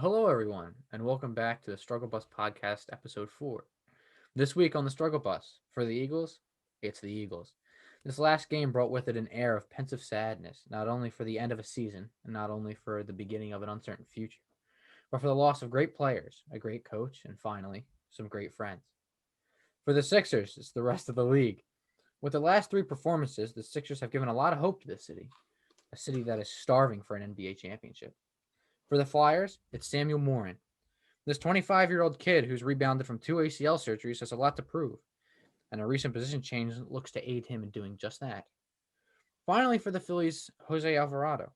Hello, everyone, and welcome back to the Struggle Bus Podcast, Episode 4. This week on the Struggle Bus, for the Eagles, it's the Eagles. This last game brought with it an air of pensive sadness, not only for the end of a season, and not only for the beginning of an uncertain future, but for the loss of great players, a great coach, and finally, some great friends. For the Sixers, it's the rest of the league. With the last three performances, the Sixers have given a lot of hope to this city, a city that is starving for an NBA championship. For the Flyers, it's Samuel Morin. This 25-year-old kid who's rebounded from two ACL surgeries has a lot to prove, and a recent position change looks to aid him in doing just that. Finally, for the Phillies, Jose Alvarado.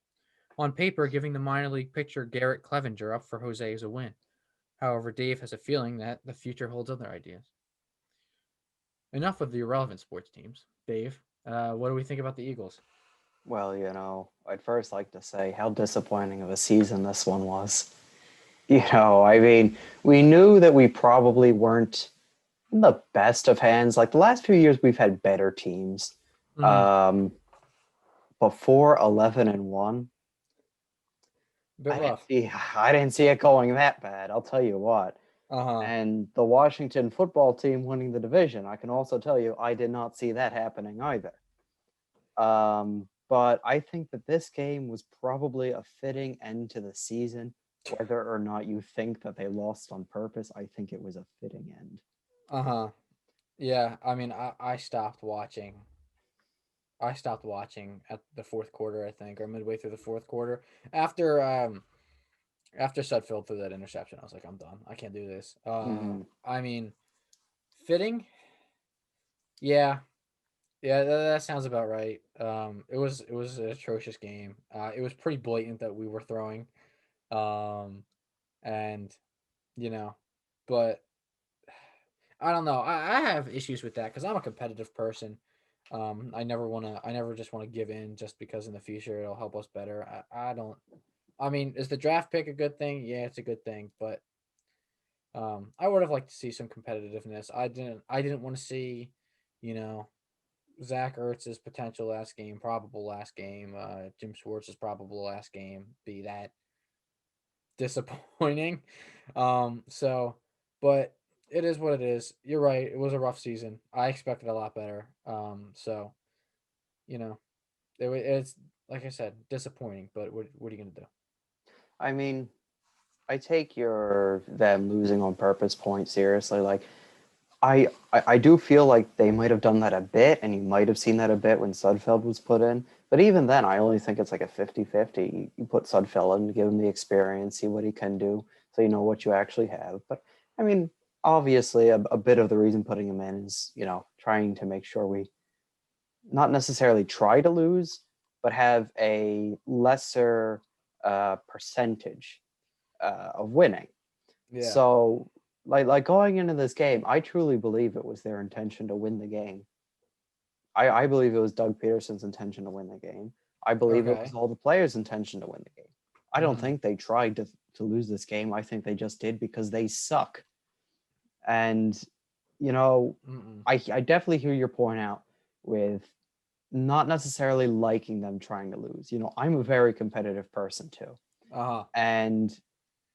On paper, giving the minor league pitcher Garrett Clevenger up for Jose is a win. However, Dave has a feeling that the future holds other ideas. Enough of the irrelevant sports teams. Dave, what do we think about the Eagles? Well, I'd first like to say how disappointing of a season this one was. We knew that we probably weren't in the best of hands. Like the last few years, we've had better teams. Mm-hmm. Um, before 11-1, Bit rough. I didn't see it going that bad. I'll tell you what. Uh huh. And the Washington football team winning the division, I can also tell you I did not see that happening either. But I think that this game was probably a fitting end to the season. Whether or not you think that they lost on purpose, I think it was a fitting end. Uh huh. Yeah, I mean, I stopped watching. I stopped watching at the fourth quarter, I think, or midway through the fourth quarter. After after Sudfeld threw that interception, I was like, I'm done. I can't do this. Hmm. I mean, fitting. Yeah, yeah, that sounds about right. It was an atrocious game. It was pretty blatant that we were throwing, um, and you know, but I don't know. I have issues with that because I'm a competitive person. I never just want to give in just because in the future it'll help us better. I don't. I mean, is the draft pick a good thing? Yeah, it's a good thing, but I would have liked to see some competitiveness. I didn't want to see, you know, Zach Ertz's potential last game, probable last game, Jim Schwartz's probable last game be that disappointing. So, but it is what it is. You're right. It was a rough season. I expected a lot better. So you know, it's like I said, disappointing. But what are you gonna do? I mean, I take your them losing on purpose point seriously. Like, I do feel like they might have done that a bit, and you might have seen that a bit when Sudfeld was put in. But even then, I only think it's like a 50-50. You put Sudfeld in, give him the experience, see what he can do, so you know what you actually have. But I mean, obviously, a bit of the reason putting him in is, trying to make sure we not necessarily try to lose, but have a lesser percentage of winning. Yeah. So, like going into this game, I truly believe it was their intention to win the game. I believe it was Doug Peterson's intention to win the game. I believe it was Okay. all the players' intention to win the game. I don't Mm-hmm. think they tried to lose this game. I think they just did because they suck. And you know, Mm-mm. I definitely hear your point out with not necessarily liking them trying to lose. I'm a very competitive person too. Uh huh. And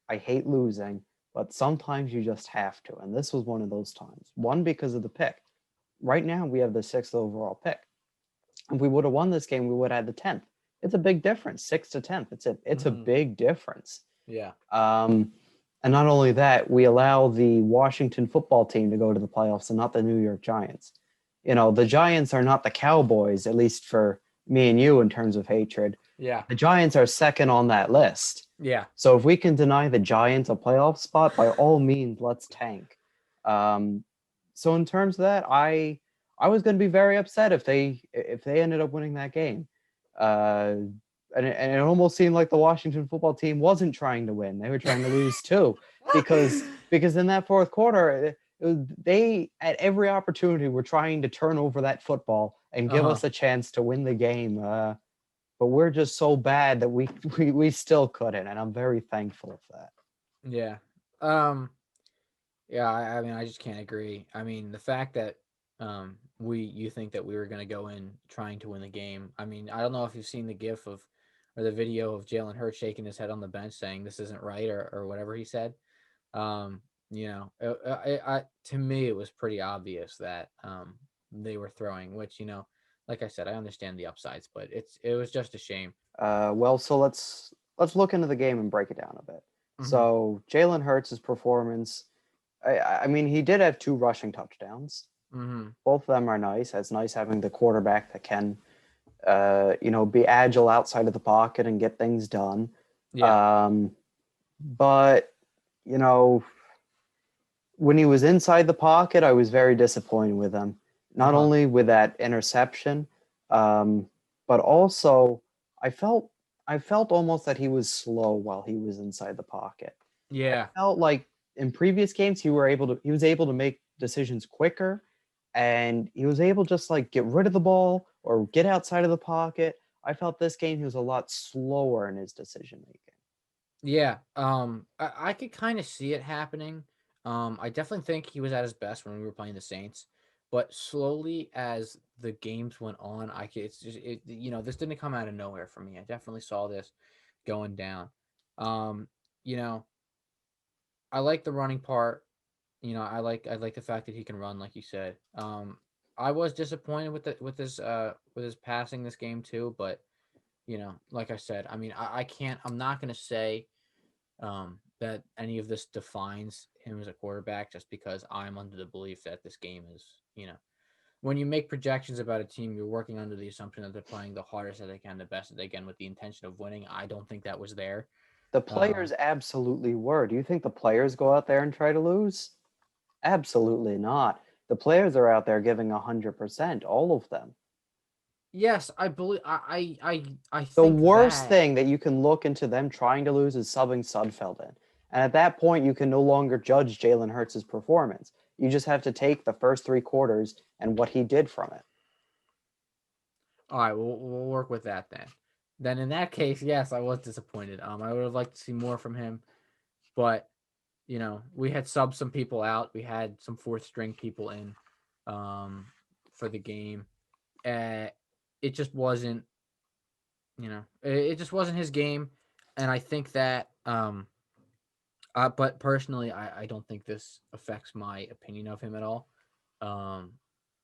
I hate losing, but sometimes you just have to. And this was one of those times. One, because of the pick. Right now, we have the sixth overall pick. If we would have won this game, we would have had the 10th. It's a big difference, sixth to 10th. It's a Mm-hmm. big difference. Yeah. Um, and not only that, we allow the Washington football team to go to the playoffs and not the New York Giants. The Giants are not the Cowboys, at least for me and you in terms of hatred. Yeah. The Giants are second on that list. Yeah. So if we can deny the Giants a playoff spot, by all means, let's tank. Um, so in terms of that, I was going to be very upset if they ended up winning that game. Uh, and it almost seemed like the Washington football team wasn't trying to win; they were trying to lose too, because in that fourth quarter, they at every opportunity were trying to turn over that football and Uh give huh. us a chance to win the game. But we're just so bad that we still couldn't, and I'm very thankful of that. Yeah. Um. Yeah. I mean, I just can't agree. I mean, the fact that you think that we were gonna go in trying to win the game. I mean, I don't know if you've seen the GIF of or the video of Jalen Hurts shaking his head on the bench saying this isn't right or whatever he said. Um, to me, it was pretty obvious that they were throwing, which, like I said, I understand the upsides, but it was just a shame. Well, so let's look into the game and break it down a bit. Hmm. So Jalen Hurts' performance, I mean, he did have two rushing touchdowns. Hmm. Both of them are nice. It's nice having the quarterback that can, be agile outside of the pocket and get things done. Yeah. Um, but you know, when he was inside the pocket, I was very disappointed with him. Uh Not huh. only with that interception, um, but also I felt I felt almost that he was slow while he was inside the pocket. I Yeah. felt like in previous games he was able to make decisions quicker, and he was able just like get rid of the ball or get outside of the pocket. I felt this game he was a lot slower in his decision making. Yeah. I could kind of see it happening. I definitely think he was at his best when we were playing the Saints, but slowly as the games went on, it's just this didn't come out of nowhere for me. I definitely saw this going down. Um, you know, I like the running part. I like the fact that he can run, like you said. I was disappointed with his passing this game too, but like I said, I mean, I can't. I'm not gonna say that any of this defines him as a quarterback just because I'm under the belief that this game is, when you make projections about a team, you're working under the assumption that they're playing the hardest that they can, the best that they can with the intention of winning. I don't think that was there. The Um, players absolutely were. Do you think the players go out there and try to lose? Absolutely not. The players are out there giving 100%, all of them. yes, I believe I The think worst that. thing that you can look into them trying to lose is subbing Sudfeld in. And at that point, you can no longer judge Jalen Hurts' performance. You just have to take the first three quarters and what he did from it. All right, we'll work with that then. Then in that case, yes, I was disappointed. I would have liked to see more from him, but we had subbed some people out. We had some fourth string people in um, for the game. Uh, it just wasn't, it just wasn't his game, and I think that. But personally, I don't think this affects my opinion of him at all. Um,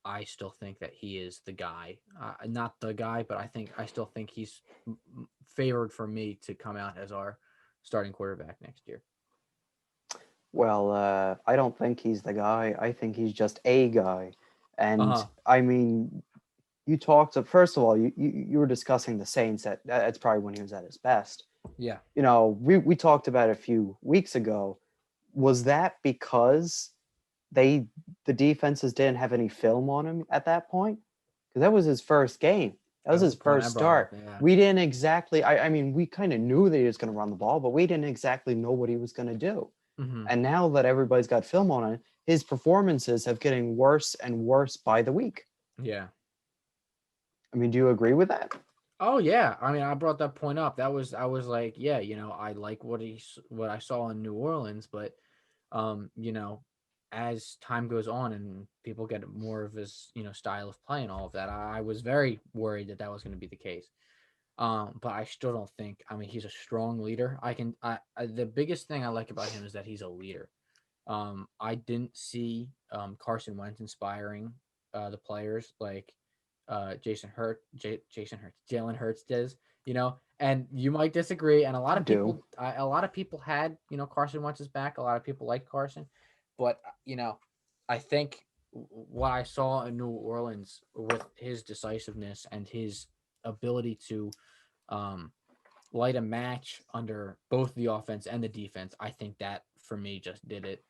I still think that he is the guy, not the guy, but I still think he's favored for me to come out as our starting quarterback next year. Well, I don't think he's the guy. I think he's just a guy. Uh And huh. I mean, you talked to, first of all, you were discussing the Saints. That's probably when he was at his best. Yeah. We talked about it a few weeks ago. Was that because they the defenses didn't have any film on him at that point? Because that was his first game. That That was was his the point I first brought up. start. Yeah. We didn't exactly. I mean, we kind of knew that he was going to run the ball, but we didn't exactly know what he was going to do. Hmm. And now that everybody's got film on it, his performances have getting worse and worse by the week. Yeah. I mean, do you agree with that? Oh yeah. I mean, I brought that point up. I was like, yeah, I like what I saw in New Orleans, but as time goes on and people get more of his, style of play and all of that, I was very worried that that was going to be the case. But I still don't think. I mean, he's a strong leader. The biggest thing I like about him is that he's a leader. I didn't see Carson Wentz inspiring the players like Jalen Hurts does. And you might disagree. And I do. a lot of people had Carson Wentz's back. A lot of people like Carson, but I think what I saw in New Orleans with his decisiveness and his ability to um, light a match under both the offense and the defense, I think that for me just did it.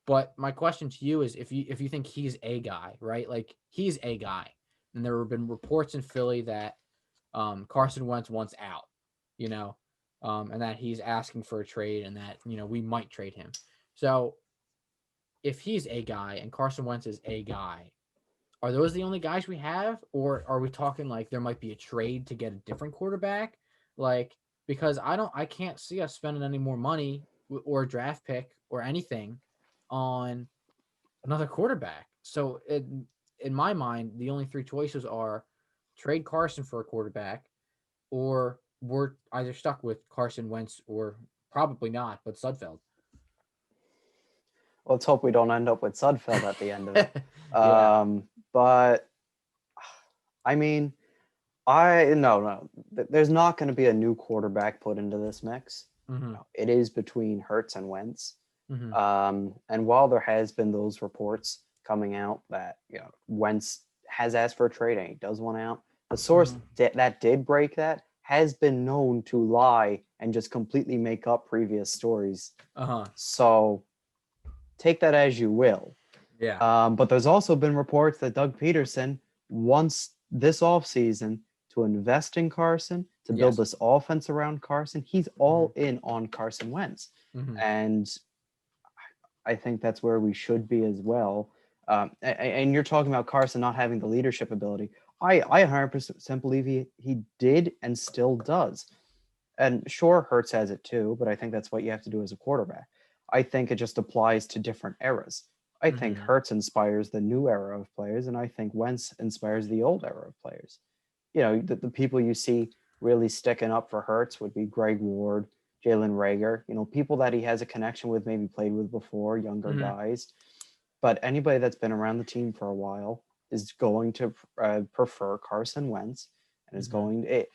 But my question to you is if you think he's a guy, right? Like he's a guy, and there have been reports in Philly that Carson Wentz wants out, you know, and that he's asking for a trade, and that we might trade him. So if he's a guy and Carson Wentz is a guy, are those the only guys we have, or are we talking like there might be a trade to get a different quarterback? Like because I can't see us spending any more money or a draft pick or anything on another quarterback. So in my mind, the only three choices are trade Carson for a quarterback, or we're either stuck with Carson Wentz or probably not, but Sudfeld. Let's hope we don't end up with Sudfeld at the end of it. Yeah. But I mean, there's not going to be a new quarterback put into this mix. Mm-hmm. It is between Hurts and Wentz. Mm-hmm. And while there has been those reports coming out that Wentz has asked for a trade and he does want out, the source Mm-hmm. that did break that has been known to lie and just completely make up previous stories. Uh-huh. So take that as you will. Yeah. But there's also been reports that Doug Peterson wants this offseason to invest in Carson, to build Yes. this offense around Carson. He's Mm-hmm. all in on Carson Wentz. Mm-hmm. And I think that's where we should be as well. And you're talking about Carson not having the leadership ability. I 100% believe he did and still does. And sure, Hurts has it too, but I think that's what you have to do as a quarterback. I think it just applies to different eras. I think Mm-hmm. Hurts inspires the new era of players, and I think Wentz inspires the old era of players. The people you see really sticking up for Hurts would be Greg Ward, Jalen Rager, people that he has a connection with, maybe played with before, younger Mm-hmm. guys. But anybody that's been around the team for a while is going to prefer Carson Wentz, and is Mm-hmm. going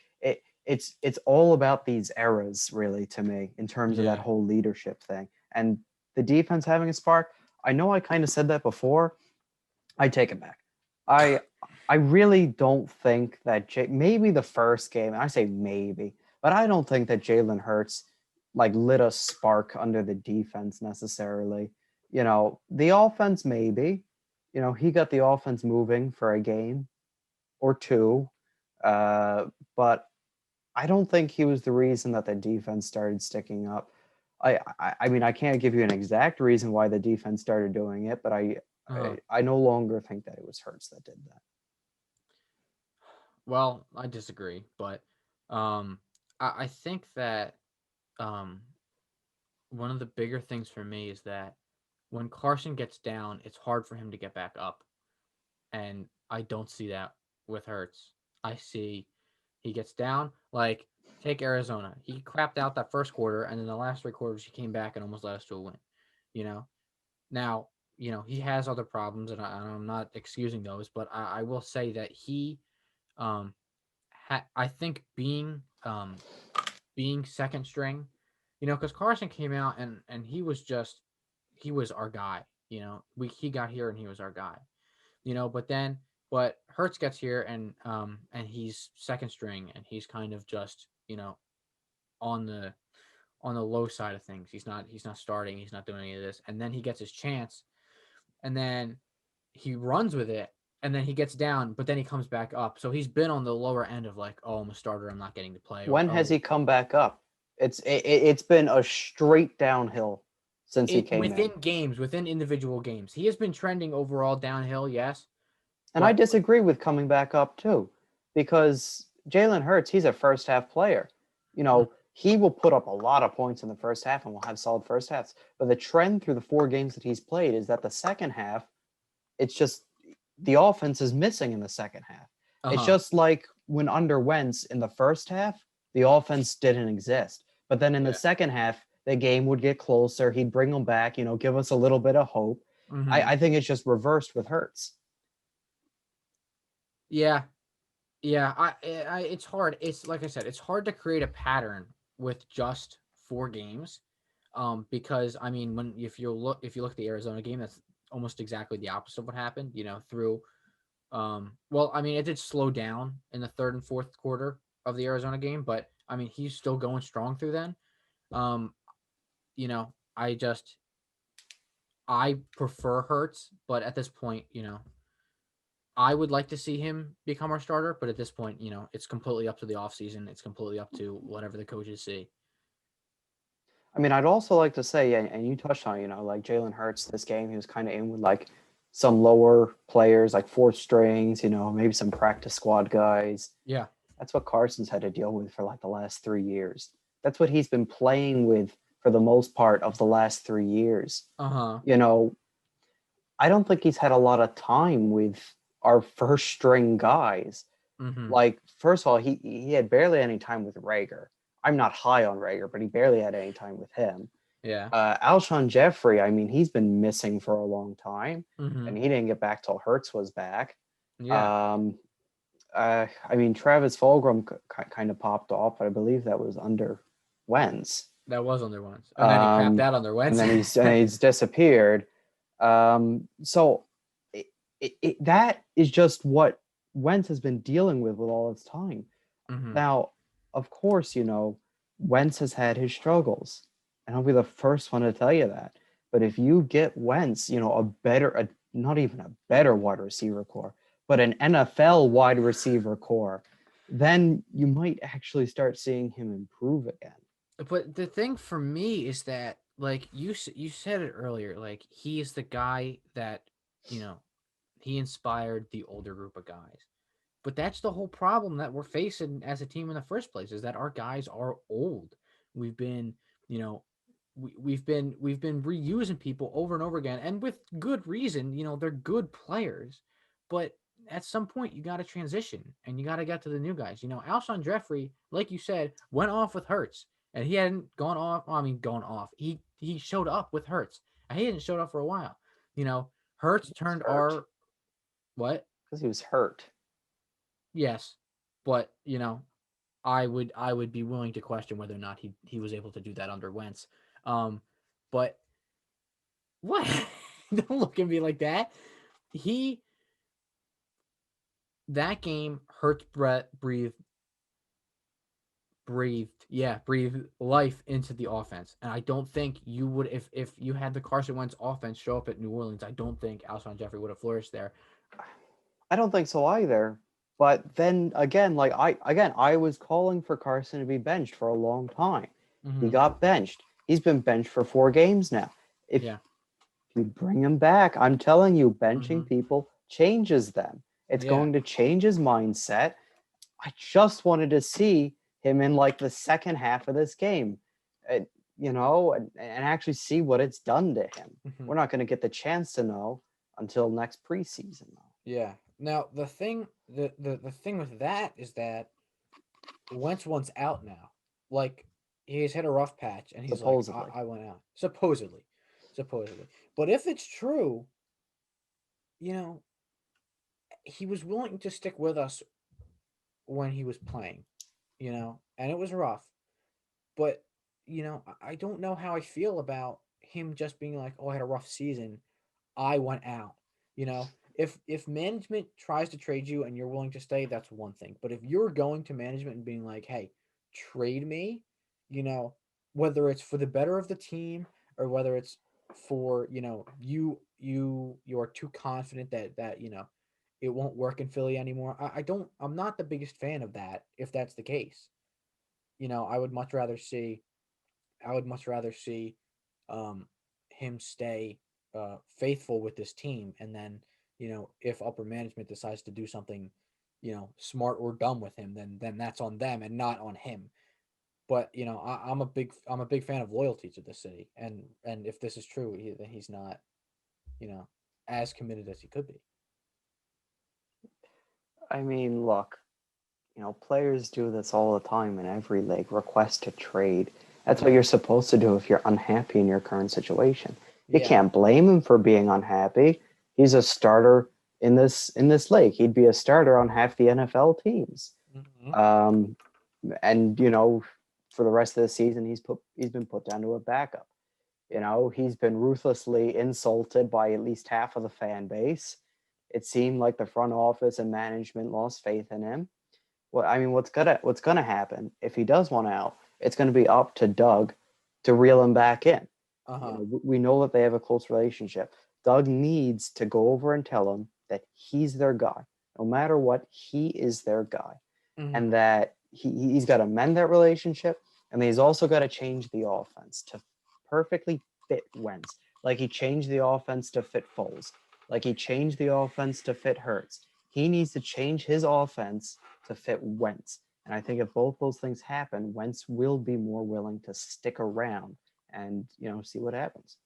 it's all about these eras really to me in terms of that Yeah. whole leadership thing and the defense having a spark. I know I kind of said that before. I take it back. I I really don't think that maybe the first game, and I say maybe, but I don't think that Jalen Hurts like lit a spark under the defense necessarily. The offense maybe. He got the offense moving for a game or two, but I don't think he was the reason that the defense started sticking up. I mean, I can't give you an exact reason why the defense started doing it, but Uh-huh. I no longer think that it was Hurts that did that. Well, I disagree, but um I think that um one of the bigger things for me is that when Carson gets down, it's hard for him to get back up. And I don't see that with Hurts. I see he gets down, like take Arizona. He crapped out that first quarter, and then the last three quarters he came back and almost led us to a win. You know, now he has other problems, and I'm not excusing those, but I will say that he, um, I think being second string, because Carson came out and he was our guy. He got here and he was our guy. But Hertz gets here and he's second string and he's kind of just on the low side of things. He's not starting. He's not doing any of this. And then he gets his chance, and then he runs with it, and then he gets down, but then he comes back up. So he's been on the lower end of like, oh, I'm a starter. I'm not getting to play, or When has oh, he come back up? It's been a straight downhill since he came within in. games, within individual games, he has been trending overall downhill. Yes, And I but disagree with coming back up too, because Jalen Hurts, he's a first half player. He will put up a lot of points in the first half and will have solid first halves. But the trend through the 4 games that he's played is that the second half, it's just the offense is missing in the second half. It's uh-huh. just like when under Wentz in the first half, the offense didn't exist. But then in the Yeah. second half, the game would get closer. He'd bring them back, give us a little bit of hope. Mm-hmm. I think it's just reversed with Hurts. Yeah. Yeah, it's hard. It's like I said, it's hard to create a pattern with just 4 games, because I mean, if you look at the Arizona game, that's almost exactly the opposite of what happened. Well, I mean, it did slow down in the third and fourth quarter of the Arizona game, but I mean, he's still going strong through then. Um, I prefer Hurts, but at this point, I would like to see him become our starter, but at this point, it's completely up to the offseason. It's completely up to whatever the coaches see. I mean, I'd also like to say, and you touched on, like Jalen Hurts this game, he was kind of in with like some lower players, like fourth strings, maybe some practice squad guys. Yeah. That's what Carson's had to deal with for like the last 3 years. That's what he's been playing with for the most part of the last 3 years. Uh-huh. You know, I don't think he's had a lot of time with our first string guys. Mm-hmm. Like, first of all, he had barely any time with Rager. I'm not high on Rager, but he barely had any time with him. Yeah. Alshon Jeffrey, I mean, he's been missing for a long time, Mm-hmm. and he didn't get back till Hertz was back. Yeah. Um, I mean, Travis Fulgham kind of popped off, but I believe that was under Wentz. That was under Wentz, and then he crapped Um, out under and Wentz. then he's disappeared. So that is just what Wentz has been dealing with all its time. Mm-hmm. Now, of course, Wentz has had his struggles, and I'll be the first one to tell you that. But if you get Wentz, not even a better wide receiver core, but an NFL wide receiver core, then you might actually start seeing him improve again. But the thing for me is that, like you said it earlier, like he is the guy that you know he inspired the older group of guys. But that's the whole problem that we're facing as a team in the first place is that our guys are old. We've been, you know, we've been reusing people over and over again, and with good reason. They're good players, but at some point you got to transition and you got to get to the new guys. Alshon Jeffrey, like you said, went off with Hurts, and he hadn't gone off. I mean, gone off. He showed up with Hurts, and he hadn't showed up for a while. Hurts He was turned hurt our what? because he was hurt. Yes, but I would be willing to question whether or not he was able to do that under Wentz. But what? Don't look at me like that. He that game hurts Brett breathed life into the offense. And I don't think you would if you had the Carson Wentz offense show up at New Orleans, I don't think Alshon Jeffrey would have flourished there. I don't think so either. But then again, I was calling for Carson to be benched for a long time. He Mm-hmm. got benched. He's been benched for 4 games now. If Yeah. you bring him back, I'm telling you, Mm-hmm. benching people changes them. It's Yeah. going to change his mindset. I just wanted to see him in like the second half of this game, uh, and actually see what it's done to him. Mm-hmm. We're not going to get the chance to know until next preseason, though. Yeah. Now the thing with that is that Wentz wants out now. Like he's hit a rough patch, and he's like, Supposedly. I went out. Supposedly. But if it's true, you know, he was willing to stick with us when he was playing. And it was rough. But I don't know how I feel about him just being like, oh, I had a rough season. I went out. If management tries to trade you and you're willing to stay, that's one thing. But if you're going to management and being like, hey, trade me, you know, whether it's for the better of the team or whether it's for, you are too confident that it won't work in Philly anymore. I'm not the biggest fan of that if that's the case. I would much rather see I would much rather see him stay faithful with this team, and then if upper management decides to do something smart or dumb with him, then that's on them and not on him. But I'm a big fan of loyalty to the city, and if this is true, then he's not you know as committed as he could be. I mean, look, players do this all the time in every league, request to trade. That's what Hmm. you're supposed to do if you're unhappy in your current situation. You Yeah. can't blame him for being unhappy. He's a starter in this league. He'd be a starter on half the NFL teams. Hmm. Um, and for the rest of the season, he's been put down to a backup. He's been ruthlessly insulted by at least half of the fan base. It seemed like the front office and management lost faith in him. Well, I mean, what's gonna happen if he does want out? It's gonna be up to Doug to reel him back in. Uh huh. We know that they have a close relationship. Doug needs to go over and tell him that he's their guy. No matter what, he is their guy, Hmm. and that he's got to mend that relationship, and he's also got to change the offense to perfectly fit Wentz, like he changed the offense to fit Foles, like he changed the offense to fit Hurts. He needs to change his offense to fit Wentz. And I think if both those things happen, Wentz will be more willing to stick around and see what happens.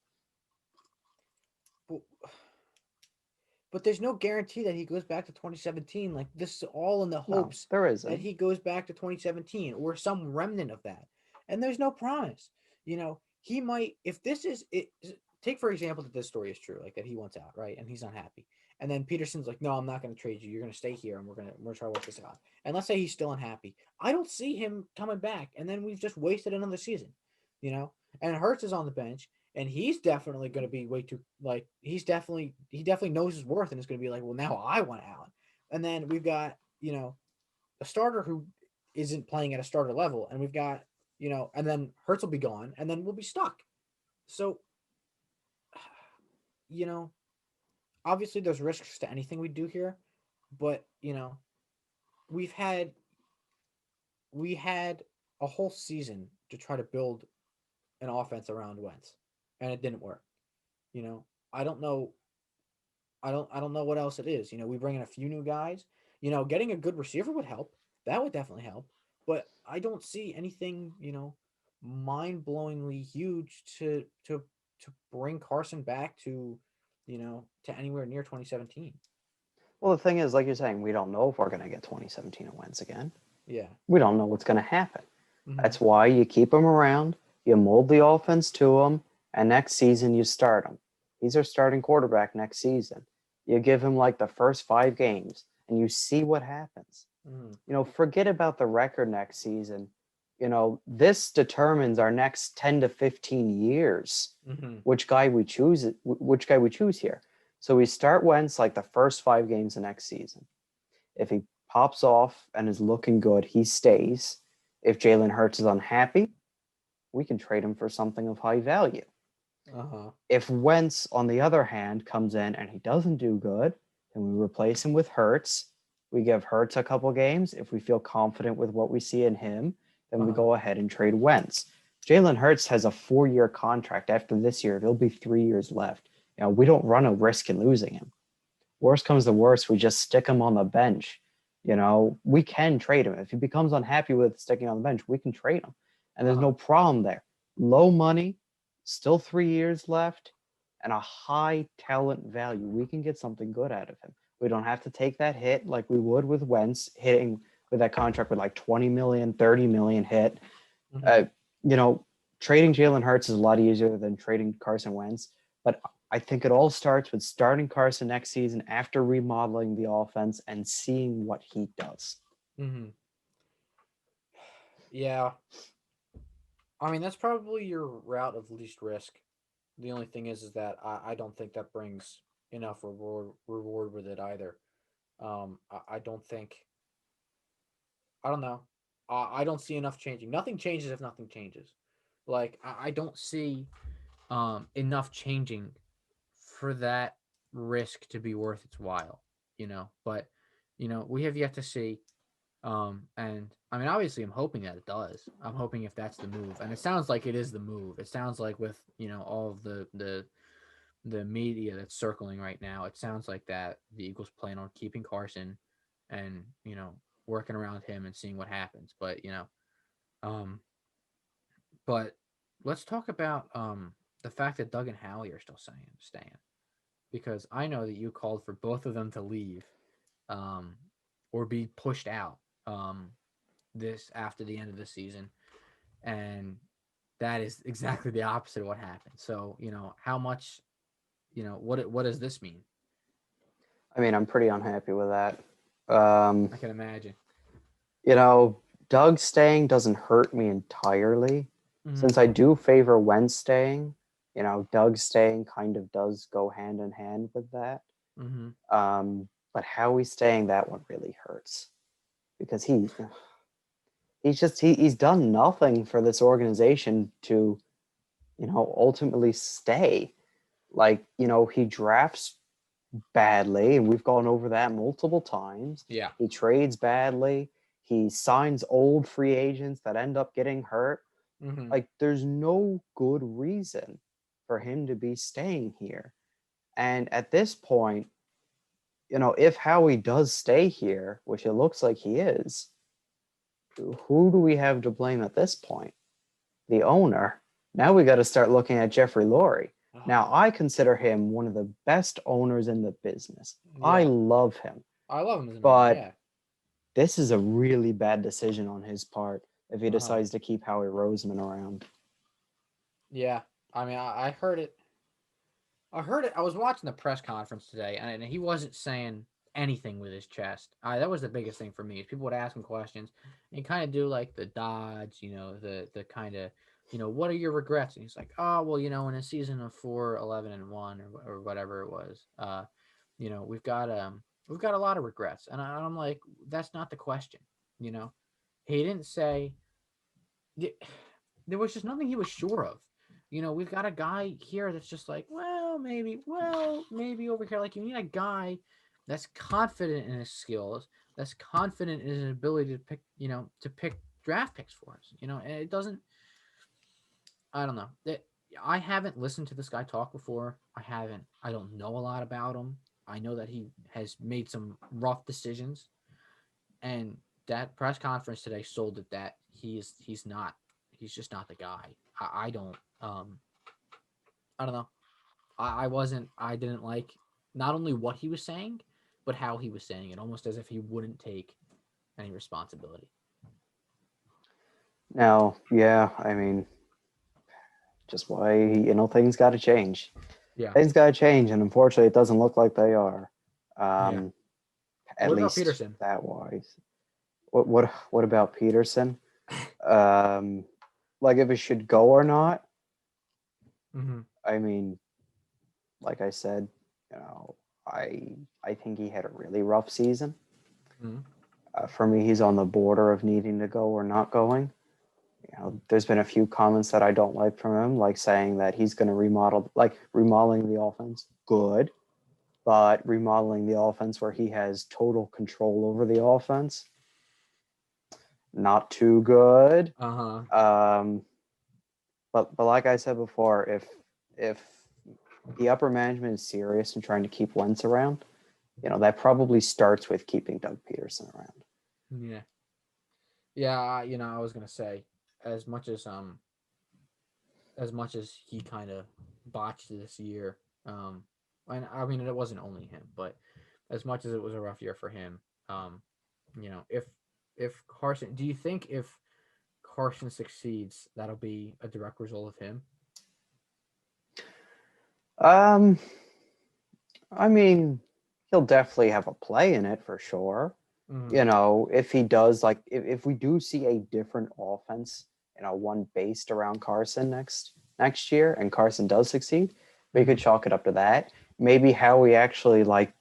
but there's no guarantee that he goes back to 2017. Like this is all in the No, hopes there that isn't. he goes back to 2017 or some remnant of that. And there's no promise. He might if this is it. Take for example that this story is true, like that he wants out, right, and he's unhappy. And then Peterson's like, "No, I'm not going to trade you. You're going to stay here, and we're trying to work this out." And let's say he's still unhappy. I don't see him coming back, and then we've just wasted another season, you know. And Hurts is on the bench, and he's definitely going to be way too like he definitely knows his worth, and it's going to be like, well, now I want Allen. And then we've got a starter who isn't playing at a starter level, and we've got and then Hurts will be gone, and then we'll be stuck. So you know, obviously there's risks to anything we do here, but we've had we had a whole season to try to build an offense around Wentz, and it didn't work. You know, I don't know. I don't know what else it is. We bring in a few new guys. Getting a good receiver would help. That would definitely help. But I don't see anything, mind blowingly huge to bring Carson back to anywhere near 2017. Well, the thing is, like you're saying, we don't know if we're going to get 2017 wins again. Yeah. We don't know what's going to happen. Mm-hmm. That's why you keep him around, you mold the offense to him, and next season you start him. He's our starting quarterback next season. You give him like the first 5 games, and you see what happens. Mm-hmm. Forget about the record next season. This determines our next 10 to 15 years, Mm-hmm. which guy we choose here. So we start Wentz like the first 5 games of next season. If he pops off and is looking good, he stays. If Jalen Hurts is unhappy, we can trade him for something of high value. Uh-huh. If Wentz, on the other hand, comes in and he doesn't do good, then we replace him with Hurts. We give Hurts a couple games. If we feel confident with what we see in him, then we Uh-huh. go ahead and trade Wentz. Jalen Hurts has a 4-year contract. After this year, there'll be 3 years left. We don't run a risk in losing him. Worst comes to worst, we just stick him on the bench. We can trade him. If he becomes unhappy with sticking on the bench, we can trade him. And there's Uh-huh. no problem there. Low money, still 3 years left, and a high talent value. We can get something good out of him. We don't have to take that hit like we would with Wentz hitting with that contract with like 20 million, 30 million hit. Mm-hmm. Uh, you know, Trading Jalen Hurts is a lot easier than trading Carson Wentz. But I think it all starts with starting Carson next season after remodeling the offense and seeing what he does. Mm-hmm. Yeah. I mean, that's probably your route of least risk. The only thing is that I don't think that brings enough reward with it either. I don't think I don't know. I don't see enough changing. Nothing changes if nothing changes. Like I don't see enough changing for that risk to be worth its while. But we have yet to see. And I mean, obviously, I'm hoping that it does. I'm hoping if that's the move, and it sounds like it is the move. It sounds like with all of the media that's circling right now, it sounds like that the Eagles plan on keeping Carson, and working around him and seeing what happens. Um, but let's talk about the fact that Doug and Howie are still staying, because I know that you called for both of them to leave, um, or be pushed out. This after the end of the season, and that is exactly the opposite of what happened. So how much, what does this mean? I mean, I'm pretty unhappy with that. Um, I can imagine. you know, Doug staying doesn't hurt me entirely. Mm-hmm. Since I do favor Wentz staying, Doug staying kind of does go hand in hand with that. Mm-hmm. But Howie staying, that one really hurts because he's done nothing for this organization to ultimately stay. Like, he drafts badly, and we've gone over that multiple times. Yeah. He trades badly. He signs old free agents that end up getting hurt. Mm-hmm. Like, there's no good reason for him to be staying here. And at this point, if Howie does stay here, which it looks like he is, who do we have to blame at this point? The owner. Now we got to start looking at Jeffrey Lurie. Now, I consider him one of the best owners in the business. I Yeah, love him, I love him as an owner. but Yeah. this is a really bad decision on his part if he Uh huh. decides to keep Howie Roseman around. Yeah. I mean, I heard it. I heard it. I was watching the press conference today, and he wasn't saying anything with his chest. That was the biggest thing for me. Is people would ask him questions, and he kind of do like the dodge, the kind of, what are your regrets? And he's like, oh well, in a season of 4-11-1 or whatever it was, we've got a lot of regrets, and I'm like, that's not the question. You know, he didn't say there was just nothing he was sure of. We've got a guy here that's just like, well, maybe over here. Like, you need a guy that's confident in his skills, that's confident in his ability to pick draft picks for us. And it doesn't. I don't know. I haven't listened to this guy talk before. I haven't. I don't know a lot about him. I know that he has made some rough decisions, and that press conference today sold it that he's not he's just not the guy. I don't know. I didn't like not only what he was saying, but how he was saying it, almost as if he wouldn't take any responsibility. Now, yeah, I mean, just why, things got to change. Yeah. Things got to change, and unfortunately, it doesn't look like they are. Yeah. Um, at What about least Peterson? that wise. What about Peterson? Um, like if it should go or not. Mm-hmm. I mean, like I said, you know, I think he had a really rough season. Mm-hmm. For me, he's on the border of needing to go or not going. There's been a few comments that I don't like from him, like saying that he's going to remodeling the offense. Good, but remodeling the offense where he has total control over the offense, not too good. Uh-huh. Um, but like I said before, if the upper management is serious and trying to keep Wentz around, that probably starts with keeping Doug Peterson around. Yeah. Yeah, I was gonna say, as much as he kind of botched this year, and I mean it wasn't only him, but as much as it was a rough year for him, um, if Carson, do you think if Carson succeeds, that'll be a direct result of him? Um, I mean, he'll definitely have a play in it for sure. Mm-hmm. If he does, like, if we do see a different offense, one based around Carson next year, and Carson does succeed, we Mm-hmm. could chalk it up to that. Maybe Howie actually, like,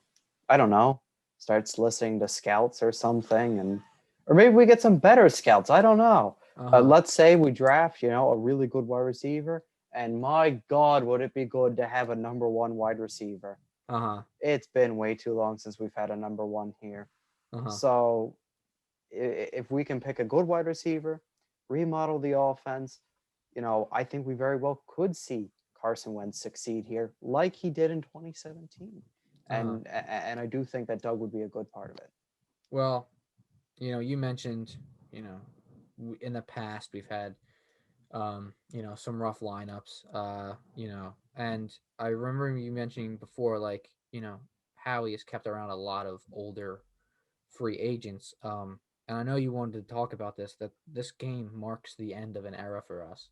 I don't know, starts listening to scouts or something, or maybe we get some better scouts. I don't know. Uh-huh. Let's say we draft, a really good wide receiver, and my God, would it be good to have a number one wide receiver? Uh-huh. It's been way too long since we've had a number one here. Uh-huh. So if we can pick a good wide receiver, remodel the offense, I think we very well could see Carson Wentz succeed here, like he did in 2017. Uh-huh. And I do think that Doug would be a good part of it. Well, you mentioned, you know, in the past we've had some rough lineups, and I remember you mentioning before, like, Howie has kept around a lot of older free agents. And I know you wanted to talk about this, that this game marks the end of an era for us.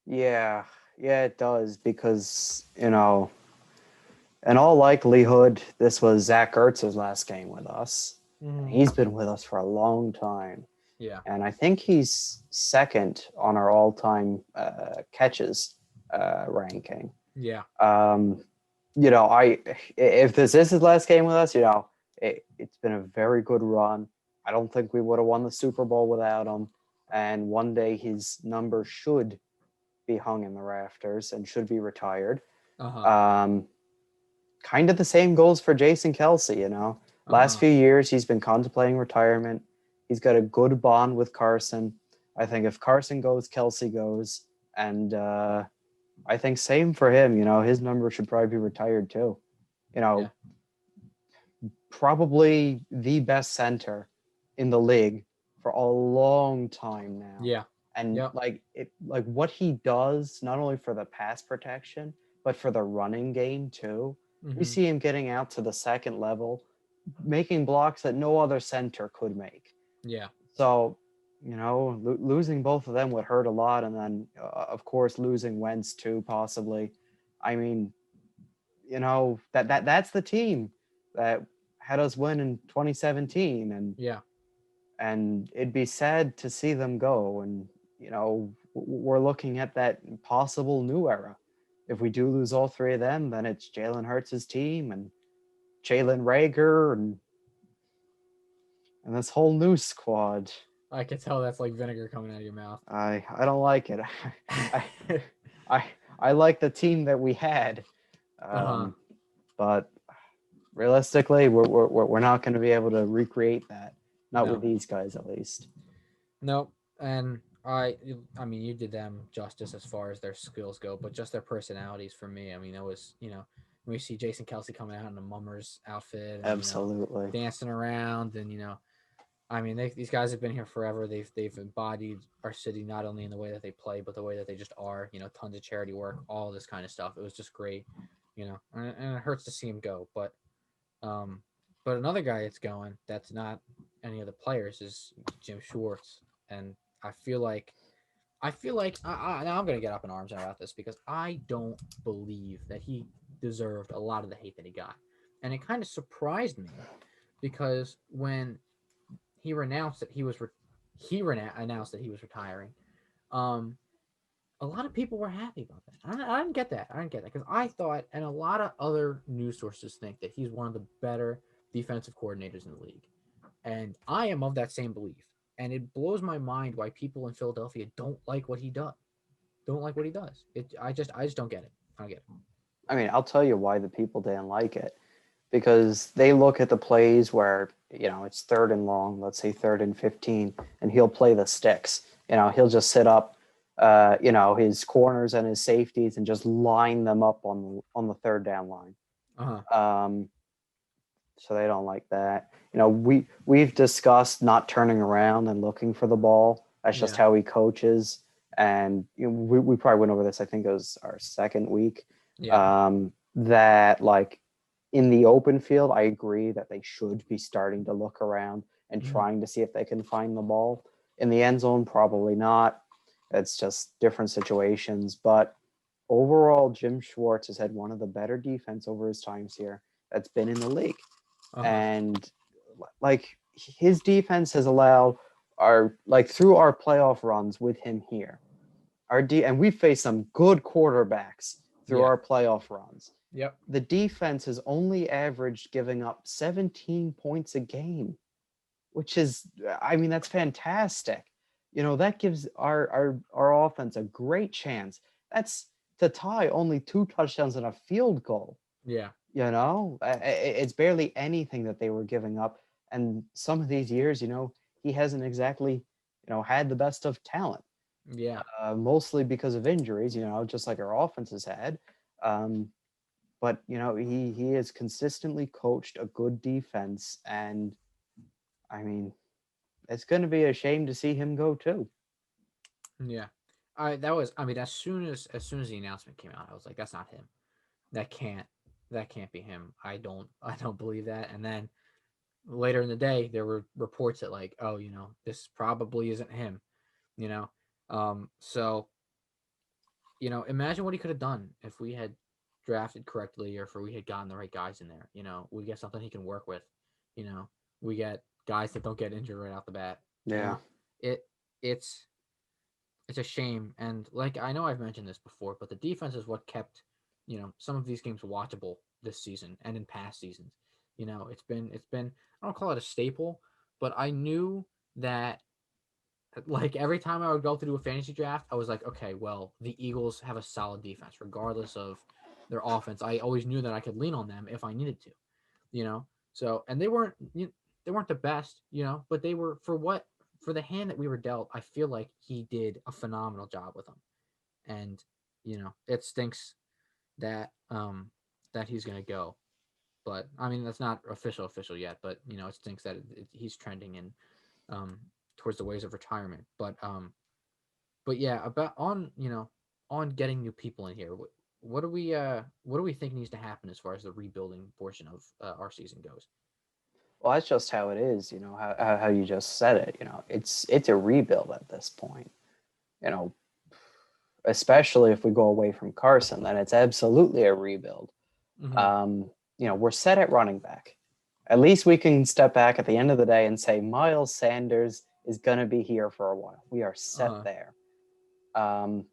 Yeah, it does because in all likelihood, this was Zach Ertz's last game with us, and Mm-hmm. he's been with us for a long time. Yeah. And I think he's second on our all-time catches ranking. Yeah. Um, I if this is his last game with us, it's been a very good run. I don't think we would have won the Super Bowl without him. And one day his number should be hung in the rafters and should be retired. Uh huh. Um, Kind of the same goals for Jason Kelsey, Uh Last huh. few years, he's been contemplating retirement. He's got a good bond with Carson. I think if Carson goes, Kelsey goes. And I think same for him. His number should probably be retired too. You Yeah. know, Probably the best center in the league for a long time now. Yeah. And Yep. like what he does not only for the pass protection but for the running game too. We Mm-hmm. see him getting out to the second level, making blocks that no other center could make. Yeah. So, losing both of them would hurt a lot, and then of course losing Wentz too, possibly. I mean, that's the team that had us win in 2017, Yeah. and it'd be sad to see them go. And we're looking at that possible new era. If we do lose all three of them, then it's Jalen Hurts' team and Jalen Rager and this whole new squad. I can tell that's like vinegar coming out of your mouth. I don't like it. I I I like the team that we had, Uh-huh. um, but realistically, we're not going to be able to recreate that. Not with No. these guys, at least. Nope. And I mean, you did them justice as far as their skills go, but just their personalities for me. I mean, it was, when we see Jason Kelsey coming out in a mummer's outfit and, Absolutely. dancing around and, I mean, these guys have been here forever. They've embodied our city not only in the way that they play, but the way that they just are. Tons of charity work, all this kind of stuff. It was just great, and it hurts to see him go. Um, but another guy that's going, that's not any of the players, is Jim Schwartz, and I feel like now I'm gonna get up in arms about this because I don't believe that he deserved a lot of the hate that he got, and it kind of surprised me because when he announced that announced that he was retiring. Um, a lot of people were happy about that. I didn't get that. I didn't get that because I thought, and a lot of other news sources think that he's one of the better defensive coordinators in the league, and I am of that same belief. And it blows my mind why people in Philadelphia don't like what he does. Don't like what he does. I just don't get it. I don't get it. I mean, I'll tell you why the people didn't like it, because they look at the plays where it's third and long, let's say third and 15, and he'll play the sticks. He'll just sit up, his corners and his safeties and just line them up on the third down line. Uh huh. Um, so they don't like that. We've discussed not turning around and looking for the ball. That's just Yeah. how he coaches, and we probably went over this. I think it was our second week. Yeah. That like in the open field, I agree that they should be starting to look around and Mm-hmm. trying to see if they can find the ball. In the end zone, probably not. It's just different situations. But overall, Jim Schwartz has had one of the better defense over his times here that's been in the league. Uh huh. And like his defense has allowed our like through our playoff runs with him here. And we faced some good quarterbacks through Yeah. our playoff runs. Yep. The defense has only averaged giving up 17 points a game, which is, I mean, that's fantastic. That gives our offense a great chance. That's to tie only 2 touchdowns and a field goal. Yeah. It's barely anything that they were giving up. And some of these years, he hasn't exactly, had the best of talent, Yeah. mostly because of injuries, just like our offense has had. But he has consistently coached a good defense, and I mean, it's going to be a shame to see him go too. Yeah. I mean, as soon as the announcement came out, I was like, that's not him. That can't that can't be him. I don't believe that. And then later in the day there were reports that like, oh, this probably isn't him, you know. So, imagine what he could have done if we had drafted correctly or if we had gotten the right guys in there. We get something he can work with. You know, we get guys that don't get injured right off the bat. You Yeah. know, it it's it's a shame. And like I know I've mentioned this before, but the defense is what kept some of these games watchable this season and in past seasons. It's been I don't call it a staple, but I knew that like every time I would go to do a fantasy draft, I was like, okay, well, the Eagles have a solid defense regardless of their offense. I always knew that I could lean on them if I needed to, you know. So and they weren't the best, but they were for the hand that we were dealt. I feel like he did a phenomenal job with them, and it stinks that that he's gonna go. But I mean, that's not official yet. But it stinks that he's trending in um towards the ways of retirement. But But yeah, about on getting new people in here. What do we think needs to happen as far as the rebuilding portion of our season goes? Well, that's just how it is. How you just said it. It's a rebuild at this point. You know, especially if we go away from Carson, then it's absolutely a rebuild. Mm-hmm. Um, we're set at running back. At least we can step back at the end of the day and say Miles Sanders is going to be here for a while. We are Uh set huh. there. Um,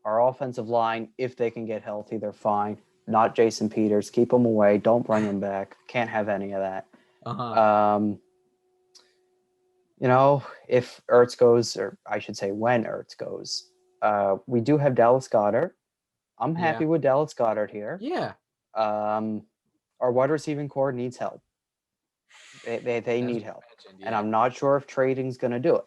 our offensive line, if they can get healthy, they're fine. Not Jason Peters. Keep them away. Don't bring them back. Can't have any of that. Uh huh. Um, if Ertz goes, or I should say when Ertz goes, we do have Dallas Goddard. I'm Yeah. happy with Dallas Goddard here. Yeah. Um, our wide receiving core needs help. They As need you help. mentioned, And yeah. I'm not sure if trading's going to do it.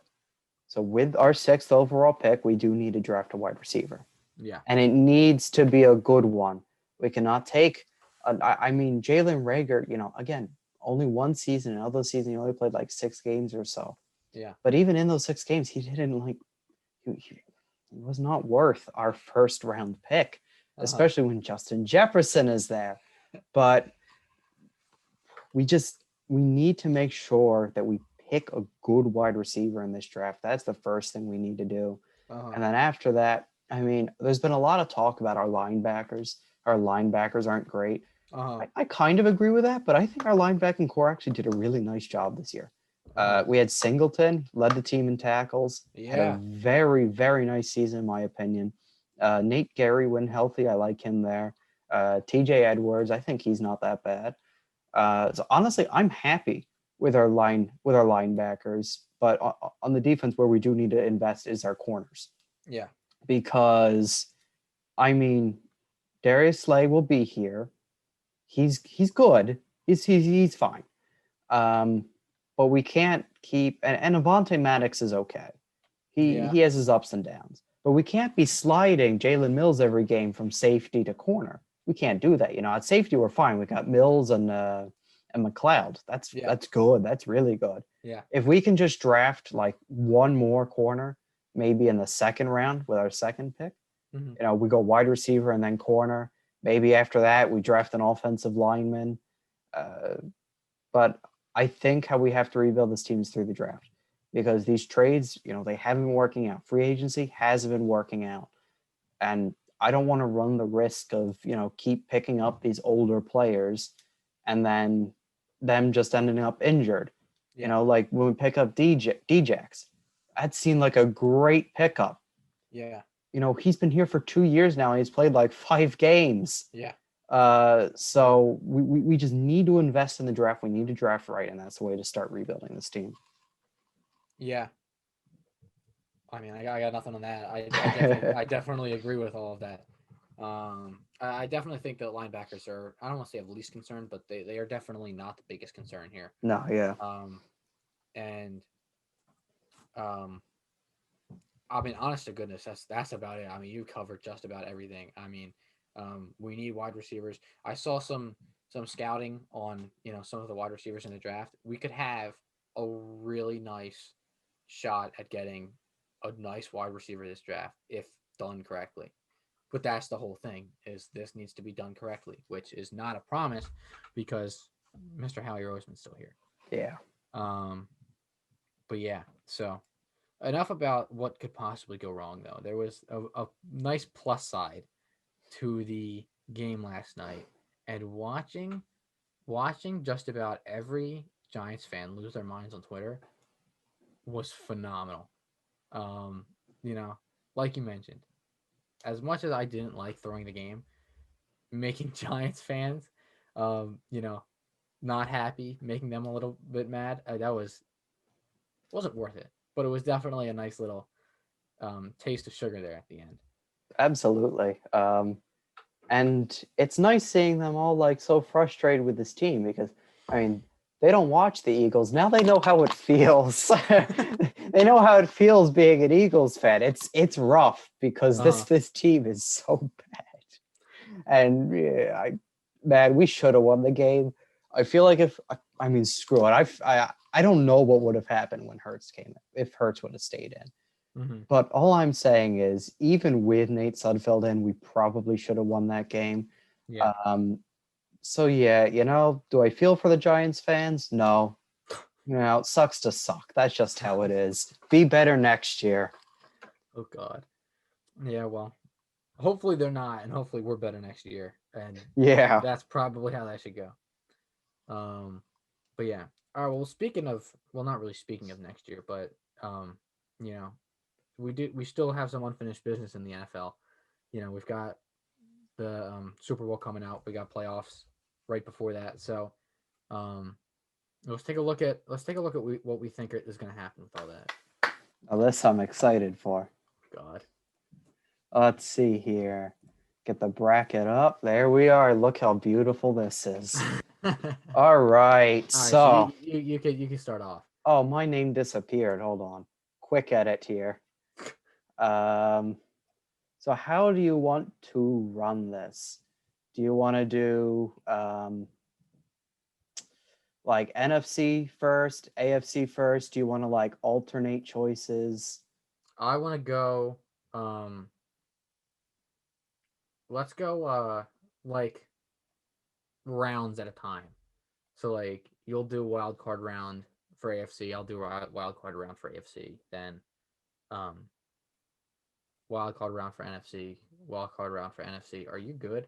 So with our sixth overall pick, we do need to draft a wide receiver. Yeah. And it needs to be a good one. We cannot take, Jalen Rager, again, only one season. And of those seasons, he only played like 6 games or so. Yeah. But even in those 6 games, he didn't he was not worth our first round pick, Uh huh. especially when Justin Jefferson is there. But we need to make sure that we pick a good wide receiver in this draft. That's the first thing we need to do. Uh huh. And then after that, there's been a lot of talk about our linebackers. Our linebackers aren't great. Uh huh. I kind of agree with that, but I think our linebacking core actually did a really nice job this year. Uh huh. We had Singleton, led the team in tackles, had a Yeah. very, very nice season, in my opinion. Nate Gary, when healthy, I like him there. TJ Edwards, I think he's not that bad. So honestly, I'm happy with our linebackers, but on the defense, where we do need to invest is our corners, Yeah. because I mean Darius Slay will be here. He's good. He's fine. Um, but we can't keep, and Avante Maddox is okay. He Yeah. has his ups and downs, but we can't be sliding Jalen Mills every game from safety to corner. We can't do that. At safety we're fine. We got Mills and McLeod. Yeah. That's good. That's really good. Yeah. If we can just draft like one more corner, maybe in the second round with our second pick, Mm-hmm. we go wide receiver and then corner. Maybe after that we draft an offensive lineman. Uh, but I think how we have to rebuild this team is through the draft, because these trades, they haven't been working out. Free agency hasn't been working out. And I don't want to run the risk of, keep picking up these older players and then them just ending up injured. Yeah. Like when we pick up Djax, that seemed like a great pickup. Yeah. He's been here for 2 years now and he's played like 5 games. Yeah. So we just need to invest in the draft. We need to draft right, and that's the way to start rebuilding this team. Yeah. I mean, I got nothing on that. I definitely agree with all of that. I definitely think that linebackers are, I don't want to say of least concern, but they are definitely not the biggest concern here. No, yeah. And um, I mean, honest to goodness, that's about it. I mean, you covered just about everything. I mean, we need wide receivers. I saw some scouting on some of the wide receivers in the draft. We could have a really nice shot at getting a nice wide receiver this draft if done correctly. But that's the whole thing, is this needs to be done correctly, which is not a promise because Mr. Howie Roseman's still here. Yeah. Um, but yeah, so enough about what could possibly go wrong, though. There was a nice plus side to the game last night, and watching just about every Giants fan lose their minds on Twitter was phenomenal. Um, you know, like you mentioned, as much as I didn't like throwing the game, making Giants fans, you know, not happy, making them a little bit mad, that wasn't worth it. But it was definitely a nice little taste of sugar there at the end. Absolutely. And it's nice seeing them all like so frustrated with this team, because they don't watch the Eagles. Now they know how it feels. They know how it feels being an Eagles fan. It's rough because Uh-huh. this team is so bad. And yeah, man, we should have won the game. I feel like screw it. I don't know what would have happened when Hurts came in, if Hurts would have stayed in. Mm-hmm. But all I'm saying is, even with Nate Sudfeld in, we probably should have won that game. Yeah. So yeah, do I feel for the Giants fans? No. It sucks to suck. That's just how it is. Be better next year. Oh God. Yeah. Well, hopefully they're not, and hopefully we're better next year, and Yeah. that's probably how that should go. Um, but yeah. All right. Well, speaking of, well, not really speaking of next year, but you know, we still have some unfinished business in the NFL. We've got the Super Bowl coming out. We got playoffs right before that. So, um, let's take a look at what we think is going to happen with all that. Now this I'm excited for. God. Let's see here. Get the bracket up. There we are. Look how beautiful this is. All All right. right. So So, you can start off. oh, my name disappeared. Hold on. Quick edit here. Um, so how do you want to run this? Do you want to do like NFC first, AFC first? Do you want to like alternate choices? I want to go. Let's go. Like rounds at a time. So like you'll do wild card round for AFC. I'll do wild card round for AFC. Then, um, wild card round for NFC. Wild card round for NFC. Are you good?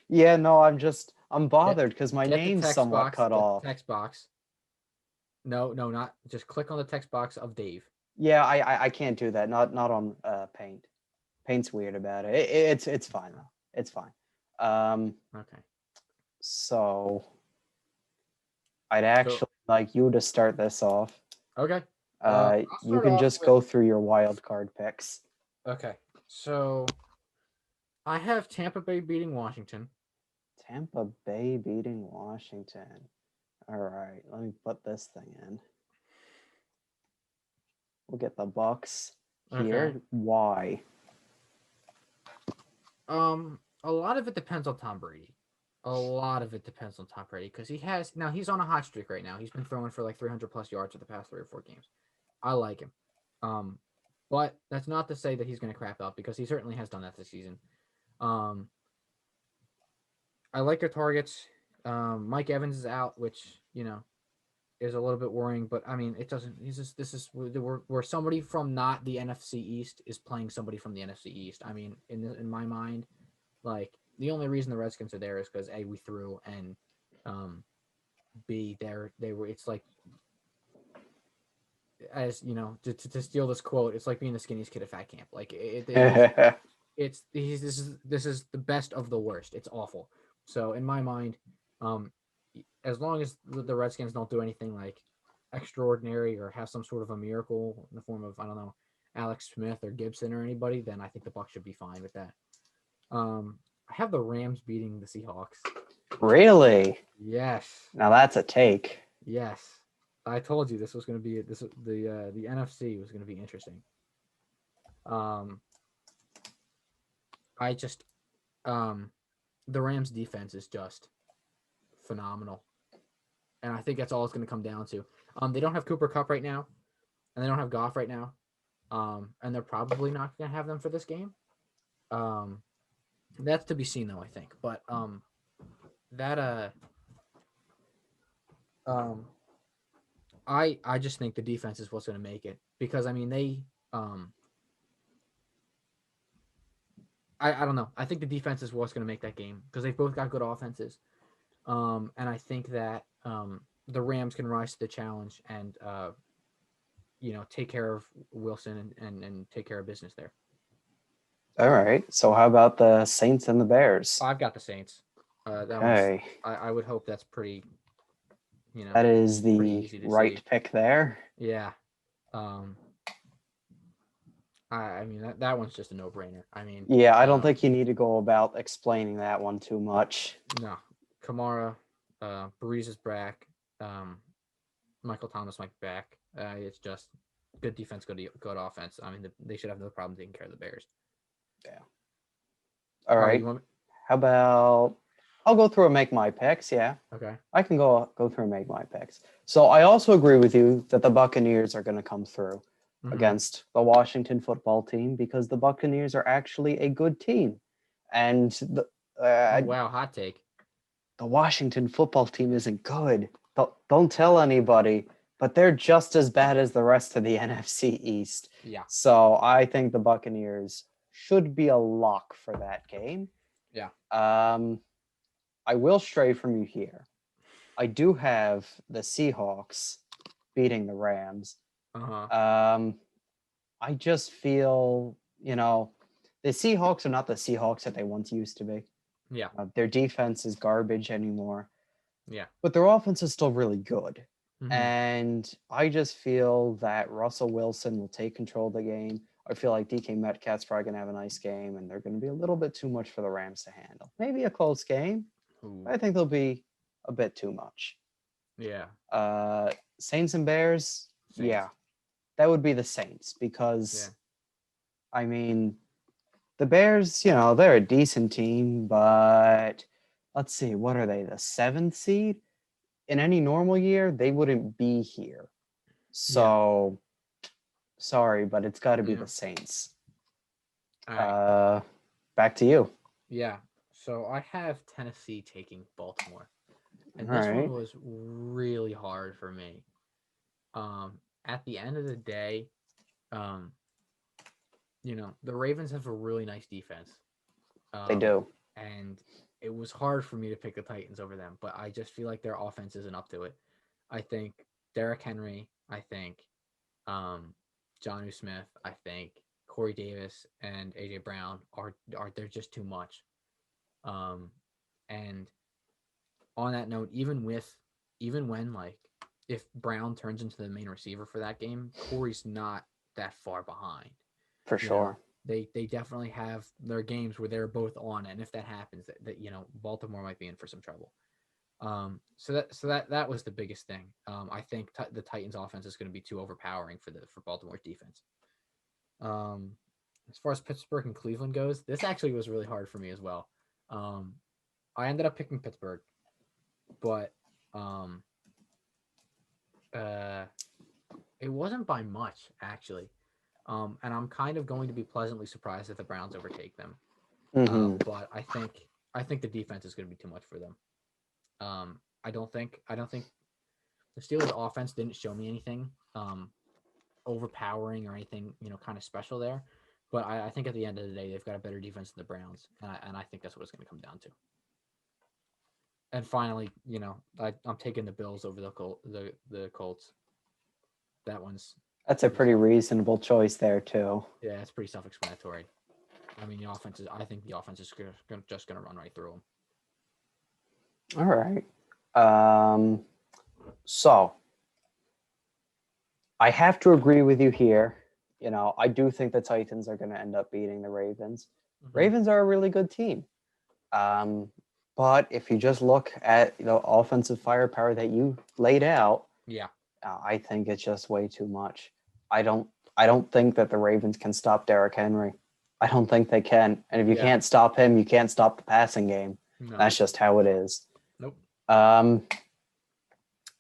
Yeah, no, I'm Get bothered because my get the name's text somewhat box. cut Get the off. text box. No, no, not just click on the text box of Dave. Yeah, I can't do that. Not on Paint. Paint's weird about it. It's fine though. It's fine. Um, Okay. so I'd So actually like you to start this off. okay. I'll You start can off just with go through your wild card picks. okay. So I have Tampa Bay beating Washington. Tampa Bay beating Washington. All right, let me put this thing in. We'll get the Bucks Okay. here. Why? A lot of it depends on Tom Brady. A lot of it depends on Tom Brady because he's on a hot streak right now. He's been throwing for like 300 plus yards for the past 3 or 4 games. I like him. Um, but that's not to say that he's going to crap out because he certainly has done that this season. Um, I like their targets. Mike Evans is out, which is a little bit worrying. But I mean, it doesn't. He's just this is where somebody from not the NFC East is playing somebody from the NFC East. I mean, in my mind, like the only reason the Redskins are there is because A, we threw, and B, they were. It's like, as you know, to steal this quote, it's like being the skinniest kid at fat camp. Like this is the best of the worst. It's awful. So in my mind, um, as long as the Redskins don't do anything like extraordinary or have some sort of a miracle in the form of, I don't know, Alex Smith or Gibson or anybody, then I think the Bucks should be fine with that. I have the Rams beating the Seahawks. Really? Yes, Now that's a take. yes. I told you this was going to be the NFC was going to be interesting. Um, I just the Rams defense is just phenomenal, and I think that's all it's going to come down to. They don't have Cooper Cup right now, and they don't have Goff right now, and they're probably not going to have them for this game. Um, that's to be seen though, I think. But that um, I just think the defense is what's going to make it because I mean they I don't know. I think the defense is what's going to make that game because they've both got good offenses. And I think that the Rams can rise to the challenge and take care of Wilson and take care of business there. All right. So how about the Saints and the Bears? I've got the Saints. That one's. Okay. I would hope that's pretty. That is pretty the easy to right see. pick there. Yeah. Um. I mean that one's just a no brainer. I mean. Yeah, I don't think you need to go about explaining that one too much. No, Kamara, Breeze is back. Michael Thomas might be back. It's just good defense, good offense. I mean, they should have no problem taking care of the Bears. Yeah. All right. You want me? How about I'll go through and make my picks. Yeah. Okay. I can go through and make my picks. So I also agree with you that the Buccaneers are going to come through. Mm-hmm. against the Washington football team because the Buccaneers are actually a good team. And Oh uh, wow, hot take. the Washington football team isn't good. Don't tell anybody, but they're just as bad as the rest of the NFC East. Yeah. So I think the Buccaneers should be a lock for that game. Yeah. Um, I will stray from you here. I do have the Seahawks beating the Rams. Uh-huh. Um, I just feel, the Seahawks are not the Seahawks that they once used to be. Yeah. Their defense is garbage anymore, Yeah. but their offense is still really good. Mm-hmm. And I just feel that Russell Wilson will take control of the game. I feel like DK Metcalf's probably going to have a nice game, and they're going to be a little bit too much for the Rams to handle. Maybe a close game, Ooh. but I think they'll be a bit too much. Yeah. Saints and Bears, Saints. yeah, that would be the Saints Yeah. because, I mean, the Bears, they're a decent team, but let's see, what are they? The seventh seed? In any normal year, they wouldn't be here. Yeah. So sorry, but it's got to be Yeah. the Saints. All right. Back to you. Yeah. So I have Tennessee taking Baltimore. All And this one right. was really hard for me. At the end of the day, um, the Ravens have a really nice defense. They Um, do. and it was hard for me to pick the Titans over them, but I just feel like their offense isn't up to it. I think Derrick Henry, I think um, Johnu Smith, I think Corey Davis and AJ Brown are they're just too much. Um, and on that note, even when like if Brown turns into the main receiver for that game, Corey's not that far behind. For You know, sure. they definitely have their games where they're both on, and if that happens, that Baltimore might be in for some trouble. So that was the biggest thing. I think the Titans' offense is going to be too overpowering for Baltimore's defense. Um, as far as Pittsburgh and Cleveland goes, this actually was really hard for me as well. Um, I ended up picking Pittsburgh, but um, uh, it wasn't by much actually. And I'm kind of going to be pleasantly surprised if the Browns overtake them. Mm-hmm. But I think the defense is going to be too much for them. I don't think the Steelers' offense didn't show me anything overpowering or anything kind of special there. But I think at the end of the day, they've got a better defense than the Browns, and I think that's what it's going to come down to. And finally, I'm taking the Bills over the Colts. That one's That's a pretty pretty self. reasonable choice there too. Yeah, it's pretty self-explanatory. I mean, the offense is. I think the offense is just going to run right through them. All right. Um, so I have to agree with you here. I do think the Titans are going to end up beating the Ravens. Mm-hmm. Ravens are a really good team. Um, but if you just look at the offensive firepower that you laid out, Yeah. I think it's just way too much. I don't I don't think that the Ravens can stop Derrick Henry. I don't think they can. And if you Yeah. can't stop him, you can't stop the passing game. No. That's just how it is. Nope. Um,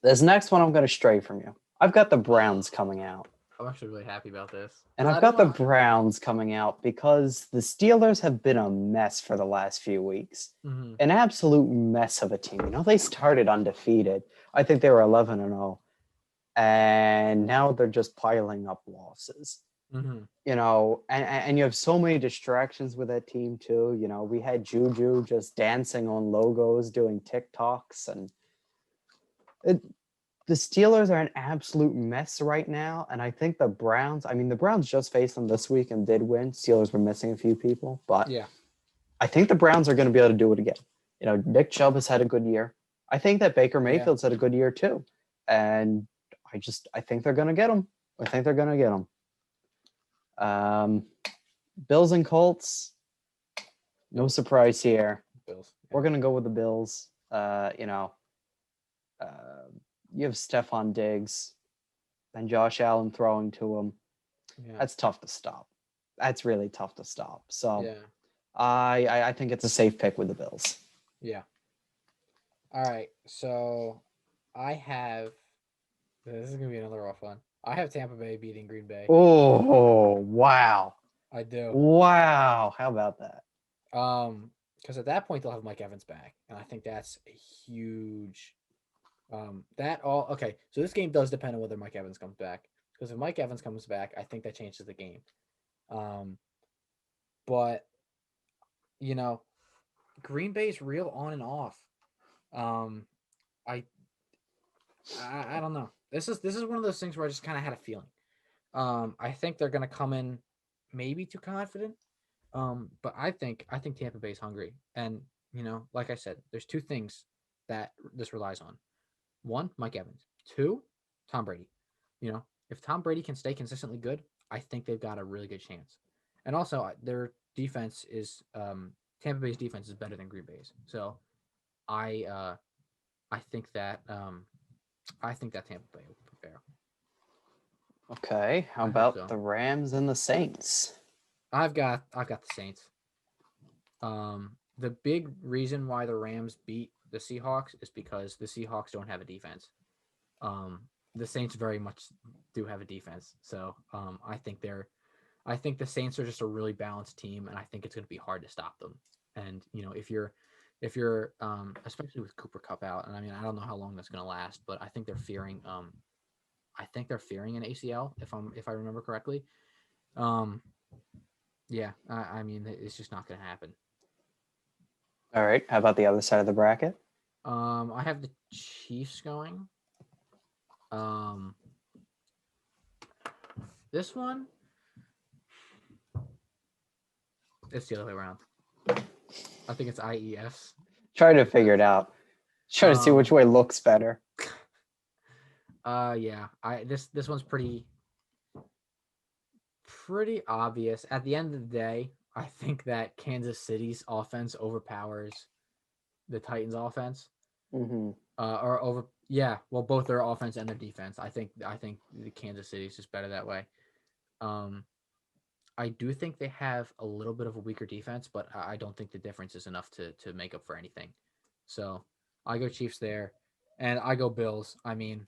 this next one I'm going to stray from you. I've got the Browns coming out. I'm actually really happy about this. And I've got the Browns coming out because the Steelers have been a mess for the last few weeks. Mm-hmm. An absolute mess of a team. They started undefeated. I think they were 11-0. And now they're just piling up losses. Mm-hmm. And you have so many distractions with that team too. We had Juju just dancing on logos, doing TikToks, and the Steelers are an absolute mess right now. And I think the Browns, the Browns just faced them this week and did win. Steelers were missing a few people, but Yeah. I think the Browns are going to be able to do it again. Nick Chubb has had a good year. I think that Baker Mayfield's had a good year too. And I think they're going to get them. I think they're going to get them. Bills and Colts, no surprise here. Bills. Yeah. We're going to go with the Bills. You have Stephon Diggs and Josh Allen throwing to him. Yeah. That's tough to stop. That's really tough to stop. So Yeah. I think it's a safe pick with the Bills. Yeah. All right. So I have. This is gonna be another rough one. I have Tampa Bay beating Green Bay. Oh, wow. I do. Wow. How about that? Because at that point they'll have Mike Evans back, and I think that's a huge. That all okay. So this game does depend on whether Mike Evans comes back. Because if Mike Evans comes back, I think that changes the game. Um, but you know, Green Bay's real on and off. Um, I I don't know. This is one of those things where I just kind of had a feeling. I think they're gonna come in maybe too confident. But I think Tampa Bay's hungry, and like I said, there's two things that this relies on. One, Mike Evans. Two, Tom Brady. If Tom Brady can stay consistently good, I think they've got a really good chance. And also, their defense is Tampa Bay's defense is better than Green Bay's. So I uh, I think that Tampa Bay will prepare. Okay. How I hope about so. the Rams and the Saints? I've got the Saints. The big reason why the Rams beat the Seahawks is because the Seahawks don't have a defense. The Saints very much do have a defense, so I think the Saints are just a really balanced team, and I think it's going to be hard to stop them. And if you're especially with Cooper Cup out, and I mean I don't know how long that's going to last, but I think they're fearing an ACL if I remember correctly. Um, yeah, I mean it's just not going to happen. All right. How about the other side of the bracket? I have the Chiefs going. Um, this one, it's the other way around. I think it's IES. Try to figure it out. Try to see which Um, way looks better. yeah. This one's pretty obvious. At the end of the day, I think that Kansas City's offense overpowers the Titans' offense. Mm-hmm. Or over, yeah. Well, both their offense and their defense. I think the Kansas City is just better that way. Um, I do think they have a little bit of a weaker defense, but I don't think the difference is enough to make up for anything. So I go Chiefs there, and I go Bills. I mean,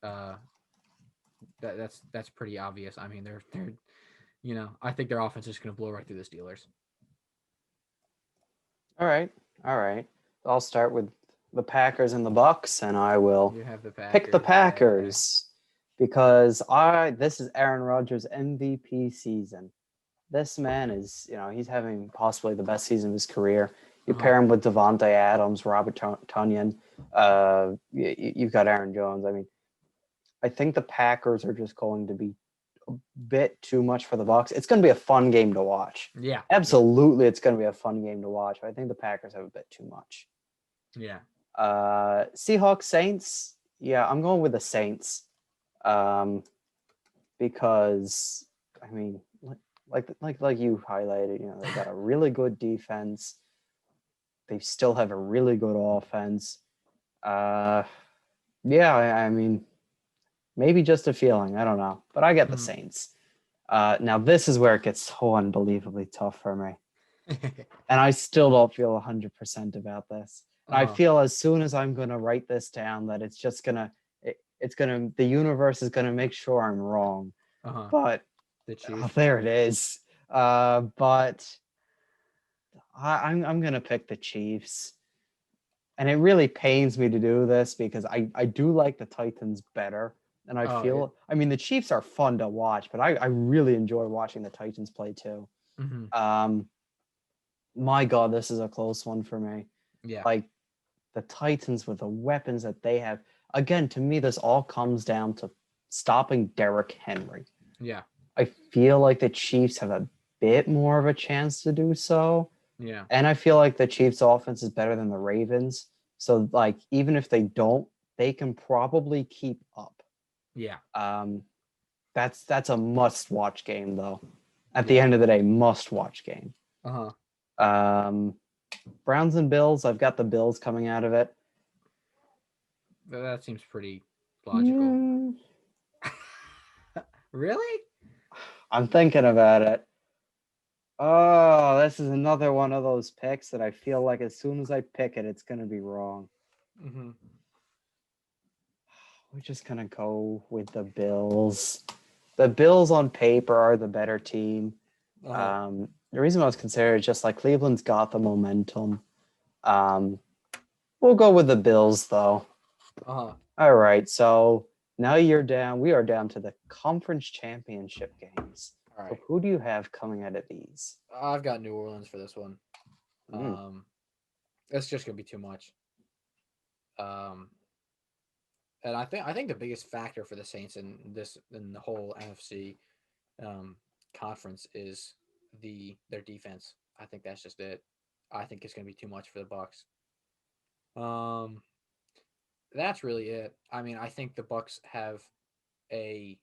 uh, that's pretty obvious. I mean, they're I think their offense is going to blow right through the Steelers. All right. All right. I'll start with the Packers and the Bucks, and I will You have the pick the Packers, yeah. Packers because this is Aaron Rodgers' MVP season. This man is, he's having possibly the best season of his career. You Uh huh. pair him with Devontae Adams, Robert Tunyon. You've got Aaron Jones. I mean, I think the Packers are just going to be a bit too much for the Bucks. It's going to be a fun game to watch. Yeah. Yeah. Absolutely, it's going to be a fun game to watch. But I think the Packers have a bit too much. Yeah. Seahawks Saints. Yeah, I'm going with the Saints. Because I mean, like you highlighted, they got a really good defense. They still have a really good offense. Uh, yeah, I mean, maybe just a feeling. I don't know, but I get the Mm. Saints. Now this is where it gets so unbelievably tough for me, and I still don't feel 100% about this. And I uh feel as soon as I'm gonna write this down that it's just the universe is gonna make sure I'm wrong. huh. But The oh, Chiefs. there it is. But I'm gonna pick the Chiefs, and it really pains me to do this because I do like the Titans better, and Oh, it. I mean the Chiefs are fun to watch, but I really enjoy watching the Titans play too. Mm-hmm. Um, my God, this is a close one for me. Yeah. Like the Titans with the weapons that they have. Again, to me, this all comes down to stopping Derrick Henry. Yeah. I feel like the Chiefs have a bit more of a chance to do so. Yeah. And I feel like the Chiefs offense is better than the Ravens. So like even if they don't, they can probably keep up. Yeah. Um, that's a must watch game though. At the Yeah. end of the day, must watch game. Uh huh. Um, Browns and Bills, I've got the Bills coming out of it. That seems pretty logical. Mm, Really? I'm thinking about it. Oh, this is another one of those picks that I feel like as soon as I pick it, it's going to be wrong. Mm-hmm. We're just gonna go with the Bills. The Bills on paper are the better team. Uh-huh. The reason I was considered is just like Cleveland's got the momentum. Um, we'll go with the Bills though. Uh-huh. All right, so now you're down. We are down to the conference championship games. All So right. who do you have coming out of these? I've got New Orleans for this one. Mm, It's just gonna be too much. Um, and I think the biggest factor for the Saints in the whole NFC um, conference is their defense. I think that's just it. I think it's gonna be too much for the Bucks. Um, that's really it. I mean, I think the Bucks have a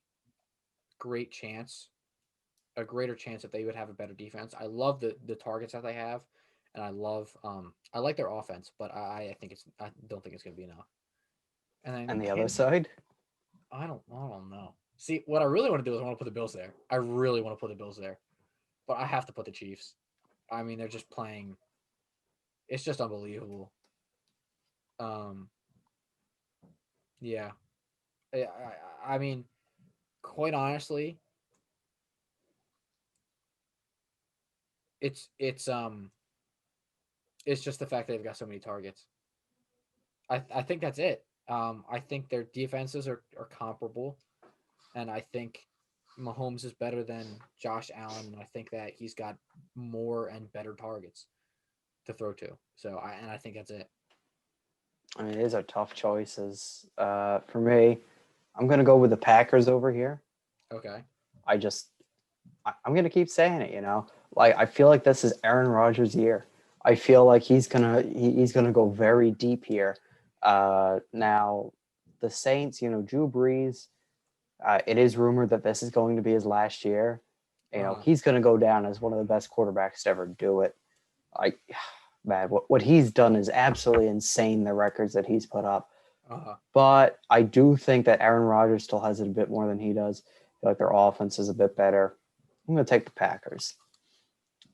great chance, a greater chance that they would have a better defense. I love the targets that they have, and I like their offense, but I don't think it's gonna be enough. And then and the other can side? I don't know. See, what I really want to do is I want to put the Bills there. I really want to put the Bills there, but I have to put the Chiefs. I mean, they're just playing. It's just unbelievable. Um, yeah. I mean, quite honestly, it's it's um it's just the fact that they've got so many targets. I think that's it. I think their defenses are comparable, and I think Mahomes is better than Josh Allen, and I think that he's got more and better targets to throw to. I think that's it. I mean, these are tough choices. For me, I'm gonna go with the Packers over here. Okay. I just, I'm gonna keep saying it. Like I feel like this is Aaron Rodgers' year. I feel like he's gonna go very deep here. Now, the Saints, Drew Brees. It is rumored that this is going to be his last year. Uh-huh. He's going to go down as one of the best quarterbacks to ever do it. Like, man, what he's done is absolutely insane. The records that he's put up. Uh-huh. But I do think that Aaron Rodgers still has it a bit more than he does. I feel like their offense is a bit better. I'm going to take the Packers.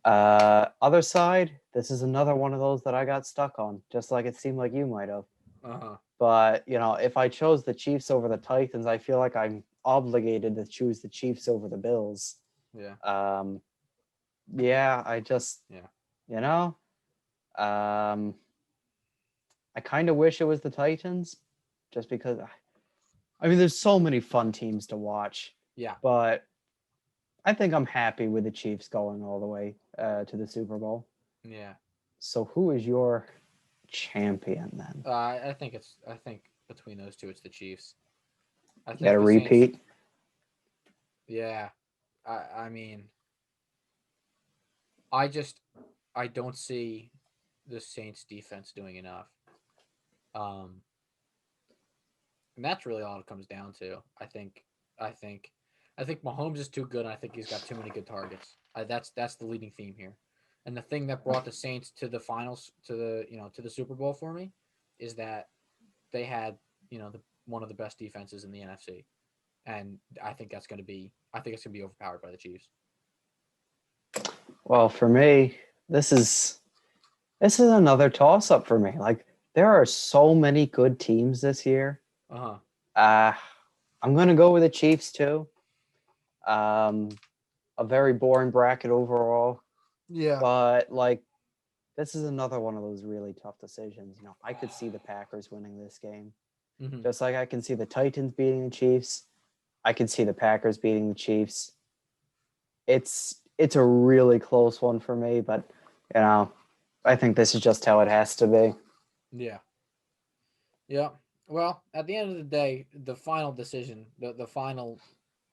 Other side, this is another one of those that I got stuck on, just like it seemed like you might have. Uh-huh. But, if I chose the Chiefs over the Titans, I feel like I'm obligated to choose the Chiefs over the Bills. Yeah. Um, yeah, I just, Yeah. you know, um, I kind of wish it was the Titans just because, I mean, there's so many fun teams to watch, Yeah. but I think I'm happy with the Chiefs going all the way to the Super Bowl. Yeah. So who is your champion then? I think between those two it's the Chiefs. I You got think a the Saints, repeat? yeah. I mean, I just I don't see the Saints defense doing enough. Um and that's really all it comes down to. I think I think Mahomes is too good and I think he's got too many good targets. That's the leading theme here. And the thing that brought the Saints to the finals to the Super Bowl for me is that they had, one of the best defenses in the NFC. And I think it's going to be overpowered by the Chiefs. Well, for me, this is another toss up for me. Like there are so many good teams this year. Uh-huh. Uh, I'm gonna go with the Chiefs too. Um, a very boring bracket overall, Yeah. but like this is another one of those really tough decisions. I could see the Packers winning this game, Mhm. just like I can see the Titans beating the Chiefs. I can see the Packers beating the Chiefs. It's a really close one for me, but you know, I think this is just how it has to be. Yeah. Yeah. Well, at the end of the day, the final decision, the final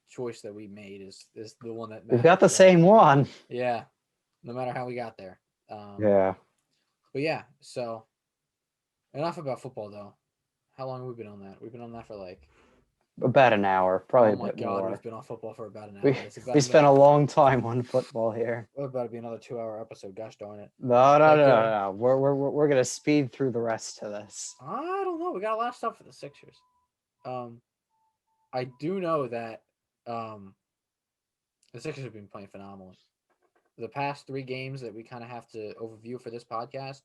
choice that we made is the one that We've got matters. the So, same one. yeah, no matter how we got there. Um, Yeah, but yeah, so enough about football though. How long have we been on that? We've been on that for like, about an hour, probably oh a my bit god, we've more. been on football for about an We hour. It's we about spent a long time on football here. about to be another 2 hour episode. Gosh darn it. No, no, But no, no, no. We're gonna speed through the rest of this. I don't know. We got a lot of stuff for the Sixers. Um, I do know that um the Sixers have been playing phenomenally. The past three games that we kind of have to overview for this podcast,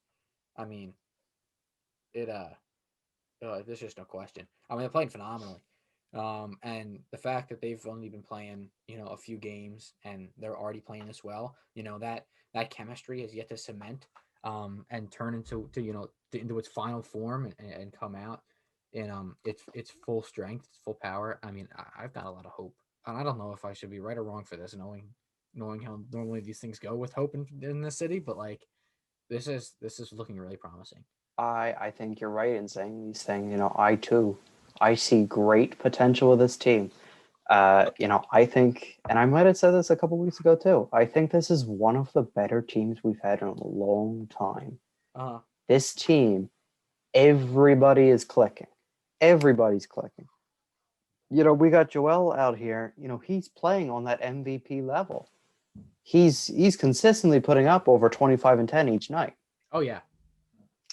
I mean, it There's just no question. I mean, they're playing phenomenally. And the fact that they've only been playing, a few games and they're already playing this well, that chemistry is yet to cement, and turn into its final form and come out in its full strength, its full power. I mean, I've got a lot of hope, and I don't know if I should be right or wrong for this, knowing how normally these things go with hope in this city, but like this is looking really promising. I think you're right in saying these things. I too, I see great potential with this team. I think, and I might have said this a couple weeks ago too. I think this is one of the better teams we've had in a long time. Uh, This team, everybody is clicking. Everybody's clicking. We got Joel out here. He's playing on that MVP level. He's consistently putting up over 25 and 10 each night. oh yeah,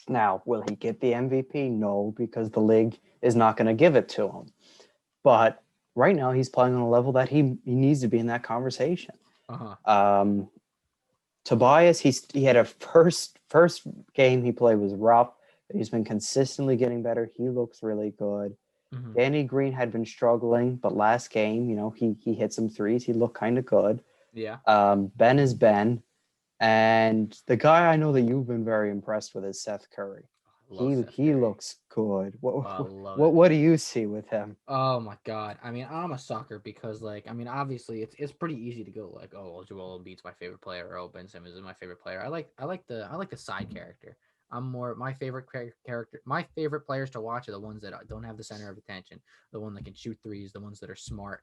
Now, will he get the MVP? No, because the league is not going to give it to him. But right now, he's playing on a level that he needs to be in that conversation. uh-huh. Tobias, he had a first game he played was rough, but he's been consistently getting better. He looks really good. Hmm. Danny Green had been struggling, but last game, he hit some threes. He looked kind of good. Yeah, Ben is Ben, and the guy I know that you've been very impressed with is Seth Curry. I love He Seth he Curry. looks good. What I love it. what do you see with him? Oh my god. I mean, I'm a sucker because obviously it's pretty easy to go like, oh, well, Joel Embiid's my favorite player, or oh, Ben Simmons is my favorite player. I like the side character. I'm more my favorite character. My favorite players to watch are the ones that don't have the center of attention, the one that can shoot threes, the ones that are smart.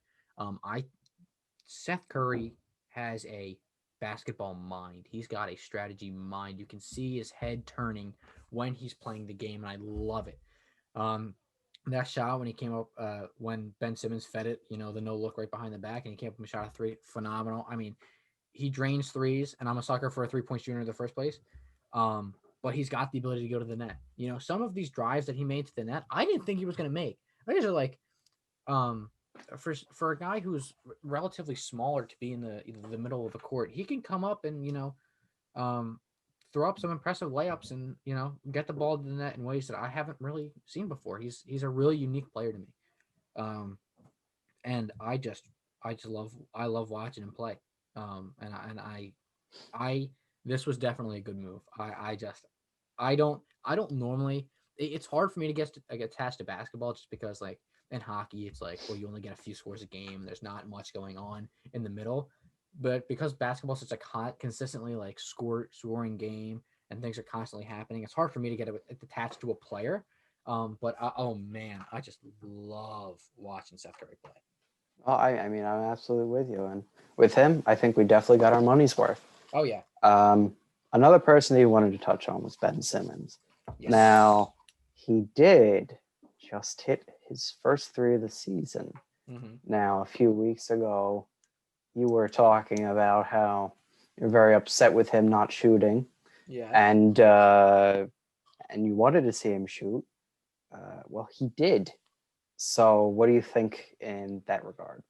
I Seth Curry has a basketball mind. He's got a strategy mind. You can see his head turning when he's playing the game, and I love it. Um, that shot when he came up, when Ben Simmons fed it, the no look right behind the back, and he came up and shot a three, phenomenal. I mean, he drains threes, and I'm a sucker for a 3-point shooter in the first place. Um, but he's got the ability to go to the net. Some of these drives that he made to the net, I didn't think he was going to make. These are like, um, for a guy who's relatively smaller to be in the middle of the court, he can come up and um, throw up some impressive layups and get the ball to the net in ways that I haven't really seen before. He's a really unique player to me, um, and I love watching him play. And I this was definitely a good move. I don't normally. It's hard for me to get attached to basketball just because like in hockey it's like, well, you only get a few scores a game. There's not much going on in the middle, but because basketball is such a consistently like scoring game and things are constantly happening, it's hard for me to get attached to a player. But oh man, I just love watching Seth Curry play. Well, I mean, I'm absolutely with you, and with him, I think we definitely got our money's worth. Oh yeah, Um, Another person that you wanted to touch on was Ben Simmons. yes. Now, he did just hit his first three of the season. Mm-hmm. Now, a few weeks ago, you were talking about how you're very upset with him not shooting, Yes. and you wanted to see him shoot. Well, he did. So, what do you think in that regard?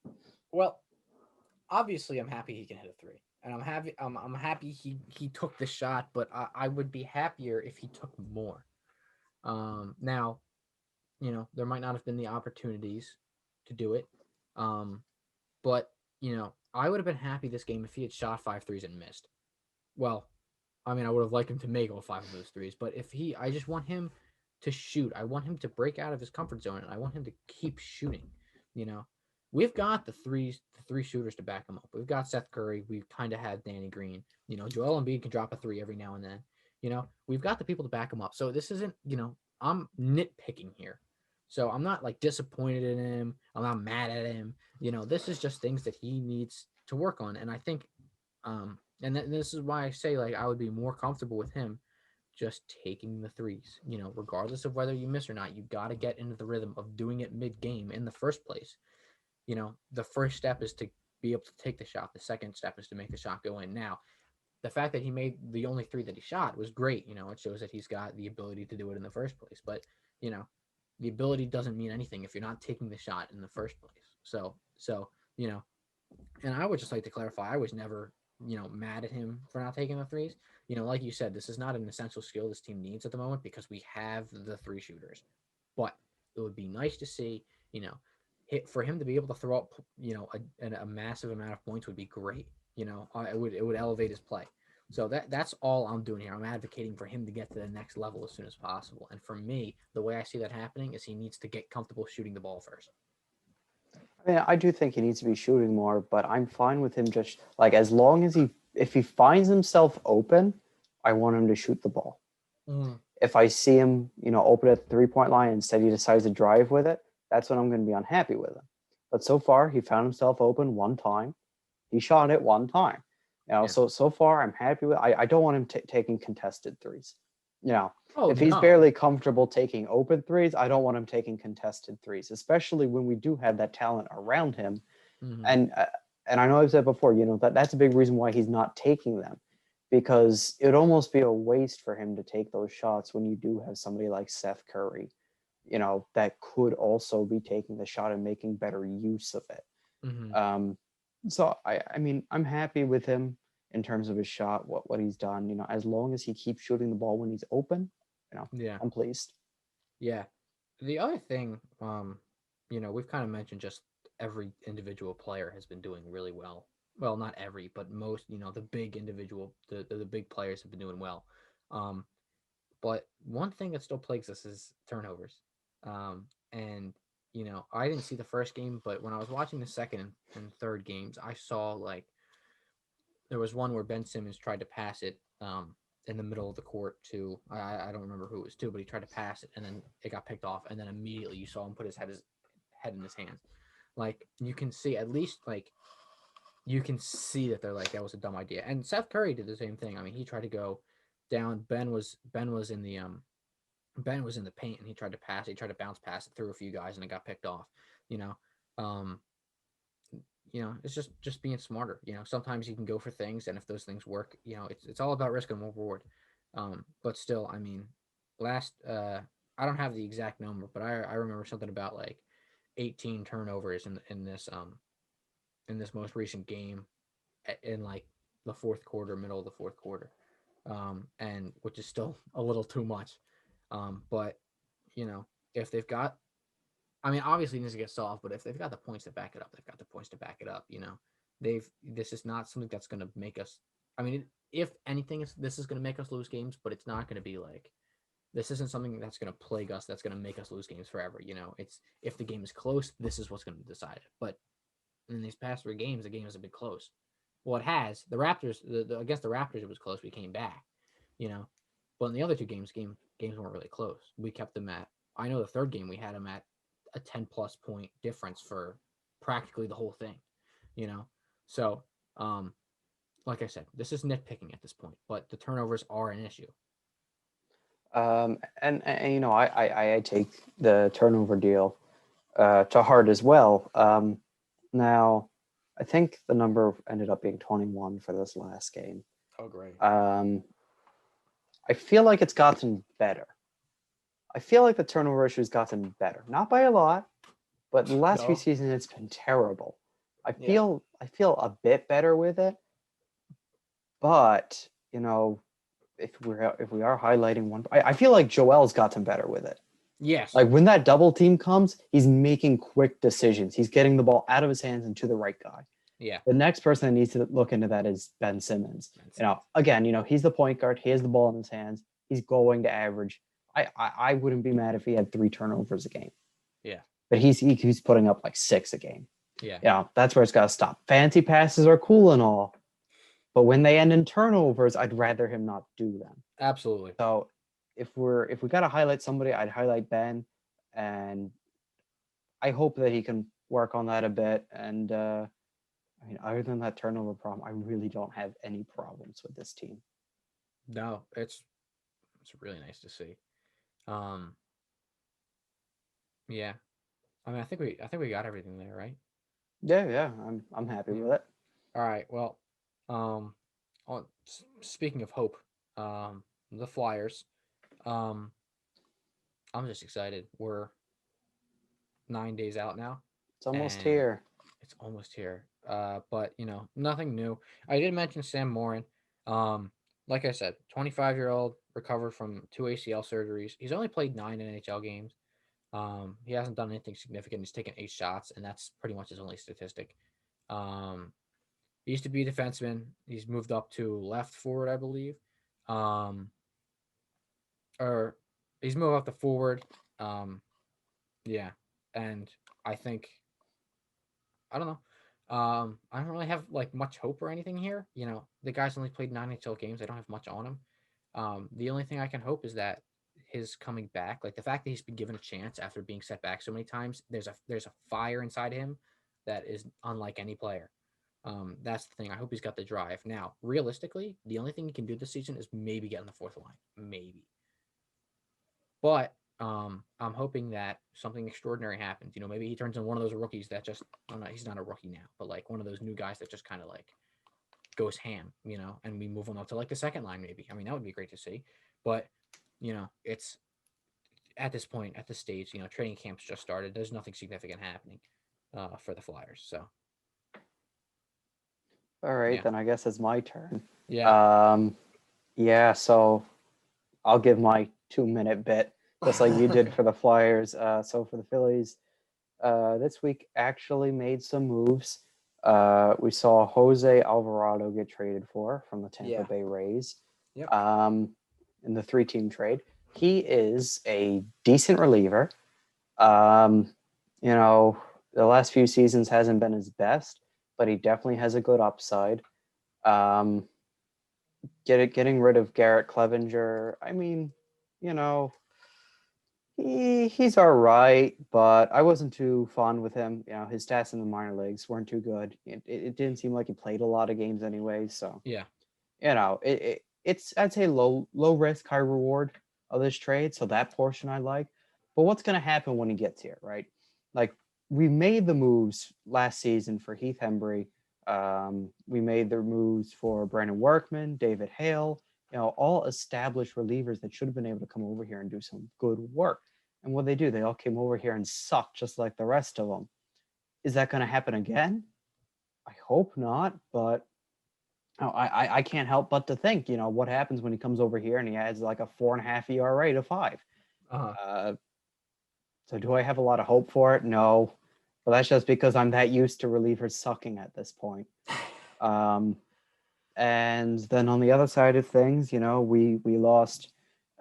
Well, obviously I'm happy he can hit a three, and I'm happy he took the shot, but I would be happier if he took more. Now there might not have been the opportunities to do it, um, but I would have been happy this game if he had shot five threes and missed. Well, I mean, I would have liked him to make all five of those threes, but I just want him to shoot. I want him to break out of his comfort zone, and I want him to keep shooting. You know, we've got the three shooters to back him up. We've got Seth Curry. We kind of have Danny Green. Joel Embiid can drop a three every now and then. We've got the people to back him up. So this isn't, I'm nitpicking here. So I'm not like disappointed in him. I'm not mad at him. This is just things that he needs to work on, and I think and this is why I say like I would be more comfortable with him just taking the threes. Regardless of whether you miss or not, you got to get into the rhythm of doing it mid game in the first place. The first step is to be able to take the shot. The second step is to make the shot go in. Now, the fact that he made the only three that he shot was great. It shows that he's got the ability to do it in the first place. But you know, the ability doesn't mean anything if you're not taking the shot in the first place. So you know, and I would just like to clarify, I was never, mad at him for not taking the threes. Like you said, this is not an essential skill this team needs at the moment because we have the three shooters. but it would be nice to see, hit for him to be able to throw up, a massive amount of points would be great. It would elevate his play. So that's all I'm doing here. I'm advocating for him to get to the next level as soon as possible. And for me, the way I see that happening is he needs to get comfortable shooting the ball first. I mean, I do think he needs to be shooting more, but I'm fine with him just like as long as if he finds himself open, I want him to shoot the ball. Mm. If I see him, open at the 3-point line and instead he decides to drive with it, that's when I'm going to be unhappy with him. But so far, he found himself open one time. He shot it one time. Yeah. So far I'm happy with. I don't want him taking contested threes. Oh If he's no. barely comfortable taking open threes, I don't want him taking contested threes, especially when we do have that talent around him. Mm-hmm. And I know I've said before, that's a big reason why he's not taking them, because it would almost be a waste for him to take those shots when you do have somebody like Seth Curry, that could also be taking the shot and making better use of it. Mm-hmm. So I mean, I'm happy with him in terms of his shot, what he's done. As long as he keeps shooting the ball when he's open, Yeah. I'm pleased. Yeah. The other thing, we've kind of mentioned just every individual player has been doing really well. Well, not every, but most, the big individual, the big players have been doing well. Um, but one thing that still plagues us is turnovers. And I didn't see the first game, but when I was watching the second and third games, I saw like there was one where Ben Simmons tried to pass it in the middle of the court to I don't remember who it was to, but he tried to pass it and then it got picked off, and then immediately you saw him put his head in his hands. Like you can see at least like you can see that they're like that was a dumb idea. And Seth Curry did the same thing. I mean, he tried to go down. Ben was in the paint and he tried to pass. He tried to bounce pass it through a few guys and it got picked off. You know, um, it's just being smarter. Sometimes you can go for things, and if those things work, it's all about risk and reward. But still, I mean, last I don't have the exact number, but I remember something about like 18 turnovers in this most recent game in like the fourth quarter, middle of the fourth quarter, and which is still a little too much. But if they've got I mean, obviously it needs to get solved, but if they've got the points to back it up, they've got the points to back it up. This is not something that's going to make us. I mean, if anything, this is going to make us lose games, but it's not going to be like this isn't something that's going to plague us. That's going to make us lose games forever. It's if the game is close, this is what's going to decide it. But in these past three games, the game hasn't been close. Well, it has. The Raptors, against the Raptors, it was close. We came back, you know. But in the other two games weren't really close. We kept them at. I know the third game we had them at a 10+ point difference for practically the whole thing, you know. So, like I said, this is nitpicking at this point, but the turnovers are an issue. I take the turnover deal to heart as well. Now, I think the number ended up being 21 for this last game. Oh, great. I feel like it's gotten better. I feel like the turnover issue has gotten better, not by a lot, but the last few No. seasons it's been terrible. I Yeah. feel a bit better with it, but if we are highlighting one, I feel like Joel's gotten better with it. Yes. Like when that double team comes, he's making quick decisions. He's getting the ball out of his hands and to the right guy. Yeah. The next person that needs to look into that is Ben Simmons. Again, he's the point guard. He has the ball in his hands. He's going to average. I wouldn't be mad if he had 3 turnovers a game. Yeah. But he's putting up like 6 a game. Yeah. That's where it's got to stop. Fancy passes are cool and all, but when they end in turnovers, I'd rather him not do them. Absolutely. So if we got to highlight somebody, I'd highlight Ben, and I hope that he can work on that a bit. And I mean, other than that turnover problem, I really don't have any problems with this team. No, it's really nice to see. Um, yeah. I mean, I think we got everything there, right? Yeah, I'm happy Yeah. with it. All right. Well, speaking of hope, the Flyers. Um, I'm just excited. We're 9 days out now, It's almost and here. it's almost here. But nothing new. I did mention Sam Morin. Um, like I said, 25-year-old recovered from 2 ACL surgeries. He's only played 9 NHL games. He hasn't done anything significant. He's taken 8 shots, and that's pretty much his only statistic. Um, he used to be a defenseman. He's moved up to left forward, I believe. Um, or he's moved up to forward. Um, yeah, and I think I don't know. I don't really have like much hope or anything here. The guy's only played 9 NHL games. I don't have much on him. The only thing I can hope is that his coming back, like the fact that he's been given a chance after being set back so many times, there's a fire inside him that is unlike any player. That's the thing. I hope he's got the drive. Now, realistically, the only thing he can do this season is maybe get in the fourth line, maybe. But I'm hoping that something extraordinary happens. Maybe he turns into one of those rookies that just, I don't know, he's not a rookie now, but like one of those new guys that just kind of like goes ham, and we move him up to like the second line, maybe. I mean, that would be great to see. But, it's at this point, at this stage, training camp's just started. There's nothing significant happening for the Flyers. So, All right, yeah. then I guess it's my turn. Yeah. Um, yeah, so I'll give my 2 minute bit, just like you did for the Flyers. So for the Phillies, this week actually made some moves. We saw Jose Alvarado get traded from the Tampa Yeah. Bay Rays Yep. in the 3-team trade. He is a decent reliever. Um, the last few seasons hasn't been his best, but he definitely has a good upside. Um, getting rid of Garrett Clevenger, I mean, you know, he's all right, but I wasn't too fond with him. His stats in the minor leagues weren't too good. It didn't seem like he played a lot of games anyway. So Yeah. it's I'd say low risk, high reward of this trade. So that portion I like. But what's going to happen when he gets here, right? Like we made the moves last season for Heath Hembry. We made the moves for Brandon Workman, David Hale. All established relievers that should have been able to come over here and do some good work. And what they do, they all came over here and sucked just like the rest of them. Is that going to happen again? I hope not, but I can't help but to think, what happens when he comes over here and he has like a 4.5 ERA to 5. Uh-huh. Uh, so do I have a lot of hope for it? No, but that's just because I'm that used to relievers sucking at this point. Um, and then on the other side of things, we lost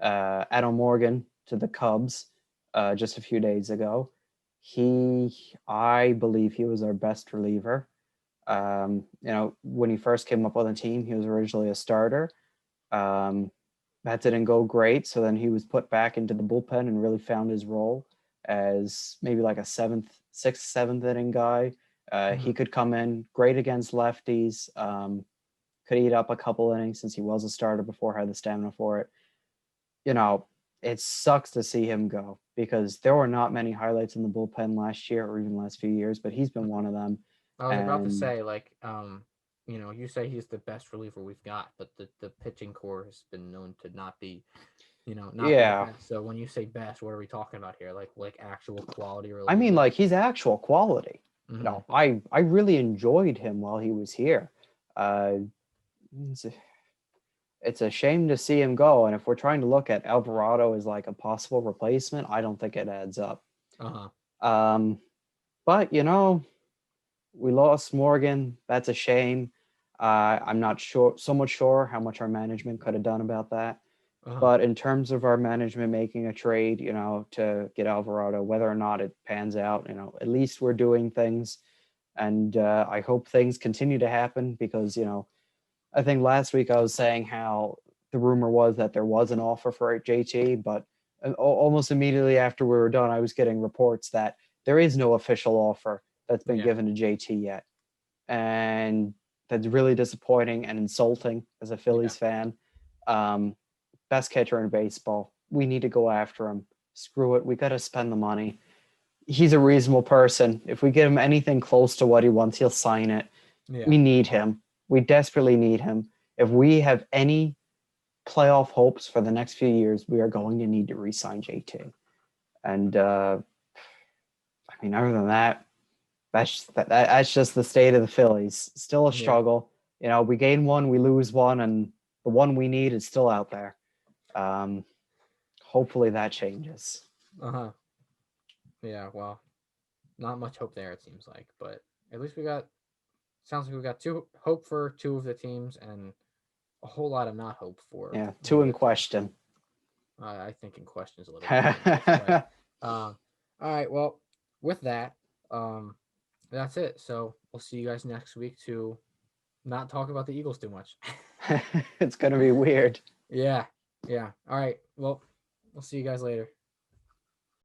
Adam Morgan to the Cubs just a few days ago. I believe he was our best reliever. When he first came up on the team, he was originally a starter. Um, that didn't go great, so then he was put back into the bullpen and really found his role as maybe like a sixth, seventh inning guy. He could come in great against lefties. Could eat up a couple innings since he was a starter before, had the stamina for it. It sucks to see him go because there were not many highlights in the bullpen last year or even last few years, but he's been one of them. I was about to And say, like, you say he's the best reliever we've got, but the pitching core has been known to not be, not be the yeah, best. So when you say best, what are we talking about here? Like actual quality I mean, reliever? like he's actual quality. Mm-hmm. I really enjoyed him while he was here. Uh, it's, it's a shame to see him go. And if we're trying to look at Alvarado as like a possible replacement, I don't think it adds up. Uh-huh. Um, but we lost Morgan. That's a shame. I'm not so much sure how much our management could have done about that. Uh-huh. But in terms of our management making a trade, to get Alvarado, whether or not it pans out, at least we're doing things. And I hope things continue to happen because, I think last week I was saying how the rumor was that there was an offer for JT, but almost immediately after we were done, I was getting reports that there is no official offer that's been Yeah. given to JT yet. And that's really disappointing and insulting as a Yeah. Phillies fan. Um, Best catcher in baseball. We need to go after him. Screw it. We got to spend the money. He's a reasonable person. If we give him anything close to what he wants, he'll sign it. Yeah. We need him. We desperately need him. If we have any playoff hopes for the next few years, we are going to need to re-sign JT. And I mean, other than that, that's just the state of the Phillies. Still a Yeah. struggle. We gain one, we lose one, and the one we need is still out there. Um, Hopefully that changes. Uh-huh. Yeah, well, not much hope there, it seems like. But at least sounds like we got two hope for two of the teams and a whole lot of not hope for Yeah, one two of in the teams. question. I think in question is a little too nice, but all right. Well, with that, um, that's it. So we'll see you guys next week to not talk about the Eagles too much. It's gonna be weird. Yeah, yeah. All right. Well, we'll see you guys later.